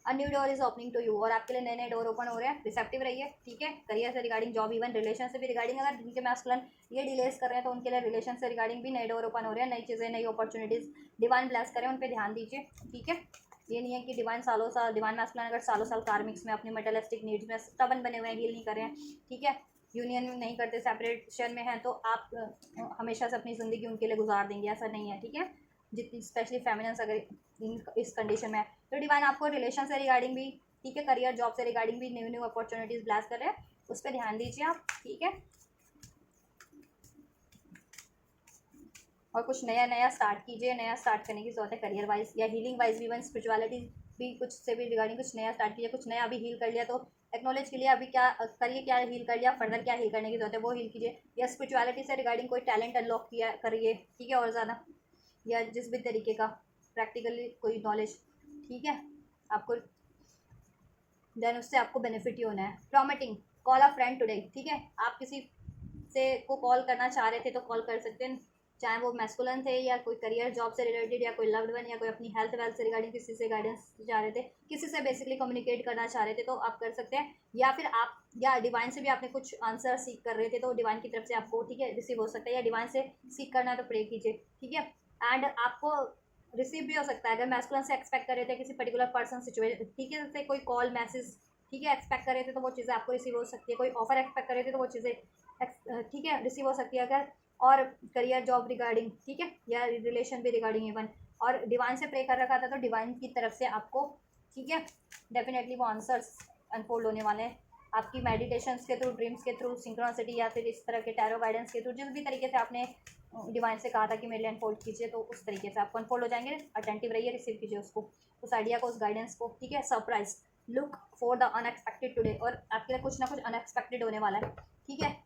a new door is opening to you, और आपके लिए नए नए डोर ओपन हो रहे हैं, रिसेप्टिव रहिए, ठीक है, करियर से रिगार्डिंग, जॉब, इवन रिलेशन से भी रिगार्डिंग, अगर जिनके मैस्कुलिन ये डिलेस कर रहे हैं तो उनके लिए रिलेशन से रिगार्डिंग भी नए डोर ओपन हो रहे हैं, नई चीज़ें, नई अपॉर्चुनिटीज़ डिवाइन ब्लेस करें, उन पर ध्यान दीजिए, ठीक है, ये नहीं है कि डिवाइन सालों साल, डिवाइन मैस्कुलिन अगर सालों साल कार्मिक्स में अपने मेटलिस्टिक नीड्स में स्टबन बने हुए हैं, हील नहीं कर रहे हैं, ठीक है, यूनियन नहीं करते, सेपरेशन में है, तो आप हमेशा से अपनी ज़िंदगी उनके लिए गुजार देंगे, ऐसा नहीं है, ठीक है, जितनी स्पेशली फेमिनिन्स अगर इस कंडीशन में है तो डिवाइन आपको रिलेशन से रिगार्डिंग भी, ठीक है, करियर, जॉब से रिगार्डिंग भी न्यू न्यू अपॉर्चुनिटीज़ ब्लास्ट कर रहे हैं, उस पर ध्यान दीजिए आप, ठीक है, और कुछ नया नया स्टार्ट कीजिए, नया स्टार्ट करने की जरूरत है करियर वाइज या हीलिंग वाइज भी, वन स्पिरिचुअलिटी भी कुछ से भी रिगार्डिंग कुछ नया स्टार्ट कीजिए, कुछ नया अभी हील कर लिया तो एक्नॉलेज के लिए अभी क्या करिए, क्या हील कर लिया, फर्दर क्या हील करने की जरूरत है वो हील कीजिए, या स्पिरिचुअलिटी से रिगार्डिंग कोई टैलेंट अनलॉक किया करिए, ठीक है, और ज़्यादा, या जिस भी तरीके का प्रैक्टिकली कोई नॉलेज, ठीक है, आपको देन उससे आपको बेनिफिट ही होना है। प्रॉमिटिंग, कॉल अ फ्रेंड टुडे, ठीक है, आप किसी से को कॉल करना चाह रहे थे तो कॉल कर सकते हैं, चाहे वो मैस्कुलिन थे या कोई करियर, जॉब से रिलेटेड, या कोई लव्ड वन, या कोई अपनी हेल्थ वेल्थ से रिगार्डिंग किसी से गाइडेंस चाह रहे थे, किसी से बेसिकली कम्युनिकेट करना चाह रहे थे तो आप कर सकते हैं, या फिर आप या डिवाइन से भी आपने कुछ आंसर सीख कर रहे थे तो डिवाइन की तरफ से आपको, ठीक है, रिसीव हो सकता है, या डिवाइन से सीख करना है तो प्रे कीजिए, ठीक है, एंड आपको रिसीव भी हो सकता है, अगर मैस्कुलिन से एक्सपेक्ट कर रहे थे किसी पर्टिकुलर पर्सन सिचुएशन, ठीक है, जैसे कोई कॉल मैसेज, ठीक है, एक्सपेक्ट कर रहे थे तो वो चीज़ें आपको रिसीव हो सकती है, कोई ऑफर एक्सपेक्ट कर रहे थे तो वो चीज़ें ठीक है रिसीव हो सकती है, अगर और करियर, जॉब रिगार्डिंग, ठीक है, या रिलेशन भी रिगार्डिंग इवन, और डिवाइन से प्रे कर रखा था तो डिवाइन की तरफ से आपको, ठीक है, डेफिनेटली वो आंसर्स अनफोल्ड होने वाले हैं आपकी मेडिटेशंस के थ्रू, ड्रीम्स के थ्रू, सिंक्रोनिसिटी, या फिर इस तरह के टैरो गाइडेंस के थ्रू, जिस भी तरीके से आपने डिवाइन से कहा था कि मेरे लिए अनफोल्ड कीजिए तो उस तरीके से आपको अनफोल्ड हो जाएंगे, अटेंटिव रहिए, रिसीव कीजिए उसको, उस आइडिया को, उस गाइडेंस को, ठीक है, surprise, look for the unexpected today, और आपके लिए कुछ ना कुछ अनएक्सपेक्टेड होने वाला है, ठीक है,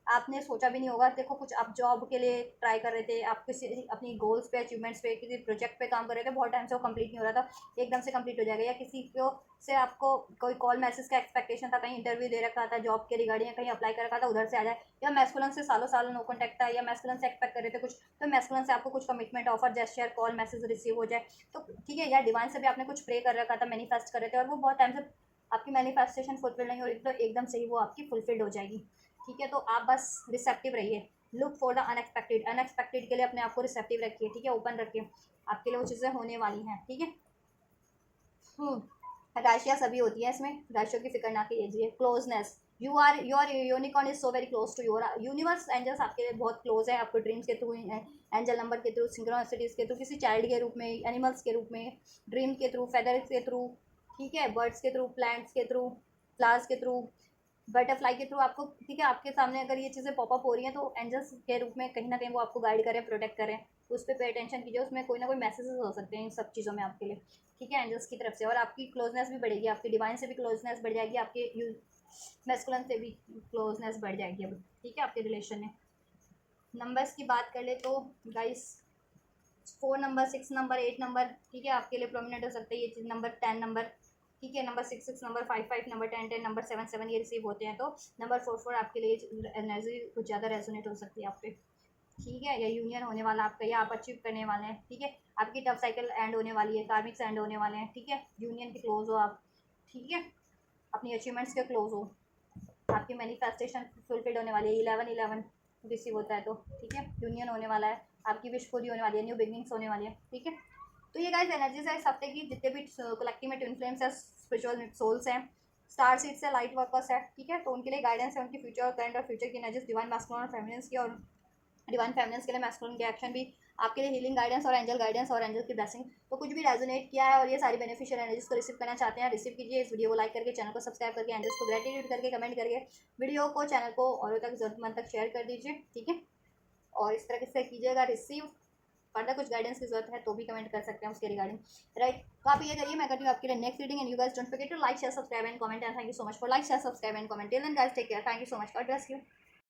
आपने सोचा भी नहीं होगा। देखो कुछ आप जॉब के लिए ट्राई कर रहे थे, आप किसी अपनी गोल्स पे, अचीवमेंट्स पे, किसी प्रोजेक्ट पे काम कर रहे थे, बहुत टाइम से वो कंप्लीट नहीं हो रहा था, एकदम से कंप्लीट हो जाएगा। या किसी को से आपको कोई कॉल मैसेज का एक्सपेक्टेशन था, कहीं इंटरव्यू दे रखा था जॉब के रिगार्डिंग, कहीं अप्लाई कर रखा था, उधर से आ जाए। या मैस्कुलन से सालों साल नो कॉन्टैक्ट था, या मैस्कुलन से एक्सपेक्ट कर रहे थे कुछ, तो मैस्कुलन से आपको कुछ commitment offer, gesture, call message receive हो जाए तो ठीक है। या डिवाइन से भी आपने कुछ प्रे कर रखा था, मैनिफेस्ट कर रहे थे, और वो बहुत टाइम से आपकी मैनिफेस्टेशन फुलफिल नहीं हो रही, तो एकदम से ही वो आपकी फुलफिल्ड हो जाएगी। ठीक है, तो आप बस रिसेप्टिव रहिए, look for the unexpected, unexpected के लिए अपने आप को रिसेप्टिव रखिए। ठीक है, ओपन रखिए, आपके लिए वो चीज़ें होने वाली हैं। ठीक है, राशियाँ सभी होती हैं इसमें, राशियों की फिक्र ना कीजिए। Closeness, you are your unicorn is so very close to your universe. Angels आपके लिए बहुत क्लोज है, आपको ड्रीम्स के थ्रू, एंजल नंबर के थ्रू, सिंक्रोनिसिटीज के थ्रू, किसी चाइल्ड के रूप में, एनिमल्स के रूप में, ड्रीम के थ्रू, फेदर्स के थ्रू, ठीक है, बर्ड्स के थ्रू, प्लांट्स के थ्रू, फ्लावर्स के थ्रू, बटरफ्लाई के थ्रू आपको, ठीक है, आपके सामने अगर ये चीज़ें पॉपअप हो रही हैं तो एंजल्स के रूप में कहीं ना कहीं वो आपको गाइड करें, प्रोटेक्ट करें, उस पर पे अटेंशन कीजिए। उसमें कोई ना कोई मैसेजेस हो सकते हैं इन सब चीज़ों में आपके लिए। ठीक है, एंजल्स की तरफ से, और आपकी क्लोजनेस भी बढ़ेगी, आपकी डिवाइन से भी क्लोजनेस बढ़ जाएगी, आपके मैस्कुलिन से भी क्लोजनेस बढ़ जाएगी अब। ठीक है, आपके रिलेशन में। नंबर्स की बात कर ले तो गाइस 4 नंबर, 6 नंबर, 8 नंबर, ठीक है, आपके लिए प्रोमिनेंट हो सकता है ये चीज़। नंबर 10 नंबर, ठीक है, नंबर 6 6, नंबर 5 5, नंबर 10 10, नंबर 7 7 ये रिसीव होते हैं। तो नंबर 4 4 आपके लिए एनर्जी कुछ ज़्यादा रेजोनेट हो सकती है आप पे। ठीक है, या यूनियन होने वाला आपका, या आप अचीव करने वाले हैं। ठीक है, आपकी टफ साइकिल एंड होने वाली है, कार्मिक्स एंड होने वाले हैं। ठीक है, यूनियन के क्लोज हो आप। ठीक है, अपनी अचीवमेंट्स के क्लोज हो, आपकी मैनिफेस्टेशन फुलफिल होने वाली है। 11 11 रिसीव होता है तो ठीक है, यूनियन होने वाला है, आपकी विश पूरी होने वाली है, न्यू बिगनिंग्स होने वाली है। ठीक है, तो ये गाइस एनर्जीज है इस हफ्ते की, जितने भी कलेक्टिव में ट्विन फ्लेम्स है, स्पिरिचुअल सोल्स हैं, स्टार सीड्स है, लाइट वर्कर्स है। ठीक है, तो उनके लिए गाइडेंस है, उनकी फ्यूचर और करंट और फ्यूचर की एनर्जीज, डिवाइन मास्कुलिन और फेमिनिन्स की, और डिवाइन फेमिनिन्स के लिए मैस्कुलिन के एक्शन भी, आपके लिए हीलिंग गाइडेंस और एंजल की ब्लेसिंग। तो कुछ भी रेजोनेट किया है और ये सारी बेनिफिशियल एनर्जीज को रिसीव करना चाहते हैं, रिसीव कीजिए। इस वीडियो को लाइक करके, चैनल को सब्सक्राइब करके, एंजल्स को ग्रेटिट्यूड करके, कमेंट करके, वीडियो को, चैनल को औरों तक जरूरतमंद तक शेयर कर दीजिए। ठीक है, और इस तरह से कीजिएगा रिसीव। फर्दर कुछ गाइडेंस की जरूरत है तो भी कमेंट कर सकते हैं उसके रिगार्डिंग, राइट। तो आप ये करिए, मैं करती हूँ आपके लिए next reading. And you guys don't forget to like, share, subscribe and comment, and thank you so much for like, share, subscribe and comment. Till then guys, take care, thank you so much, God bless you.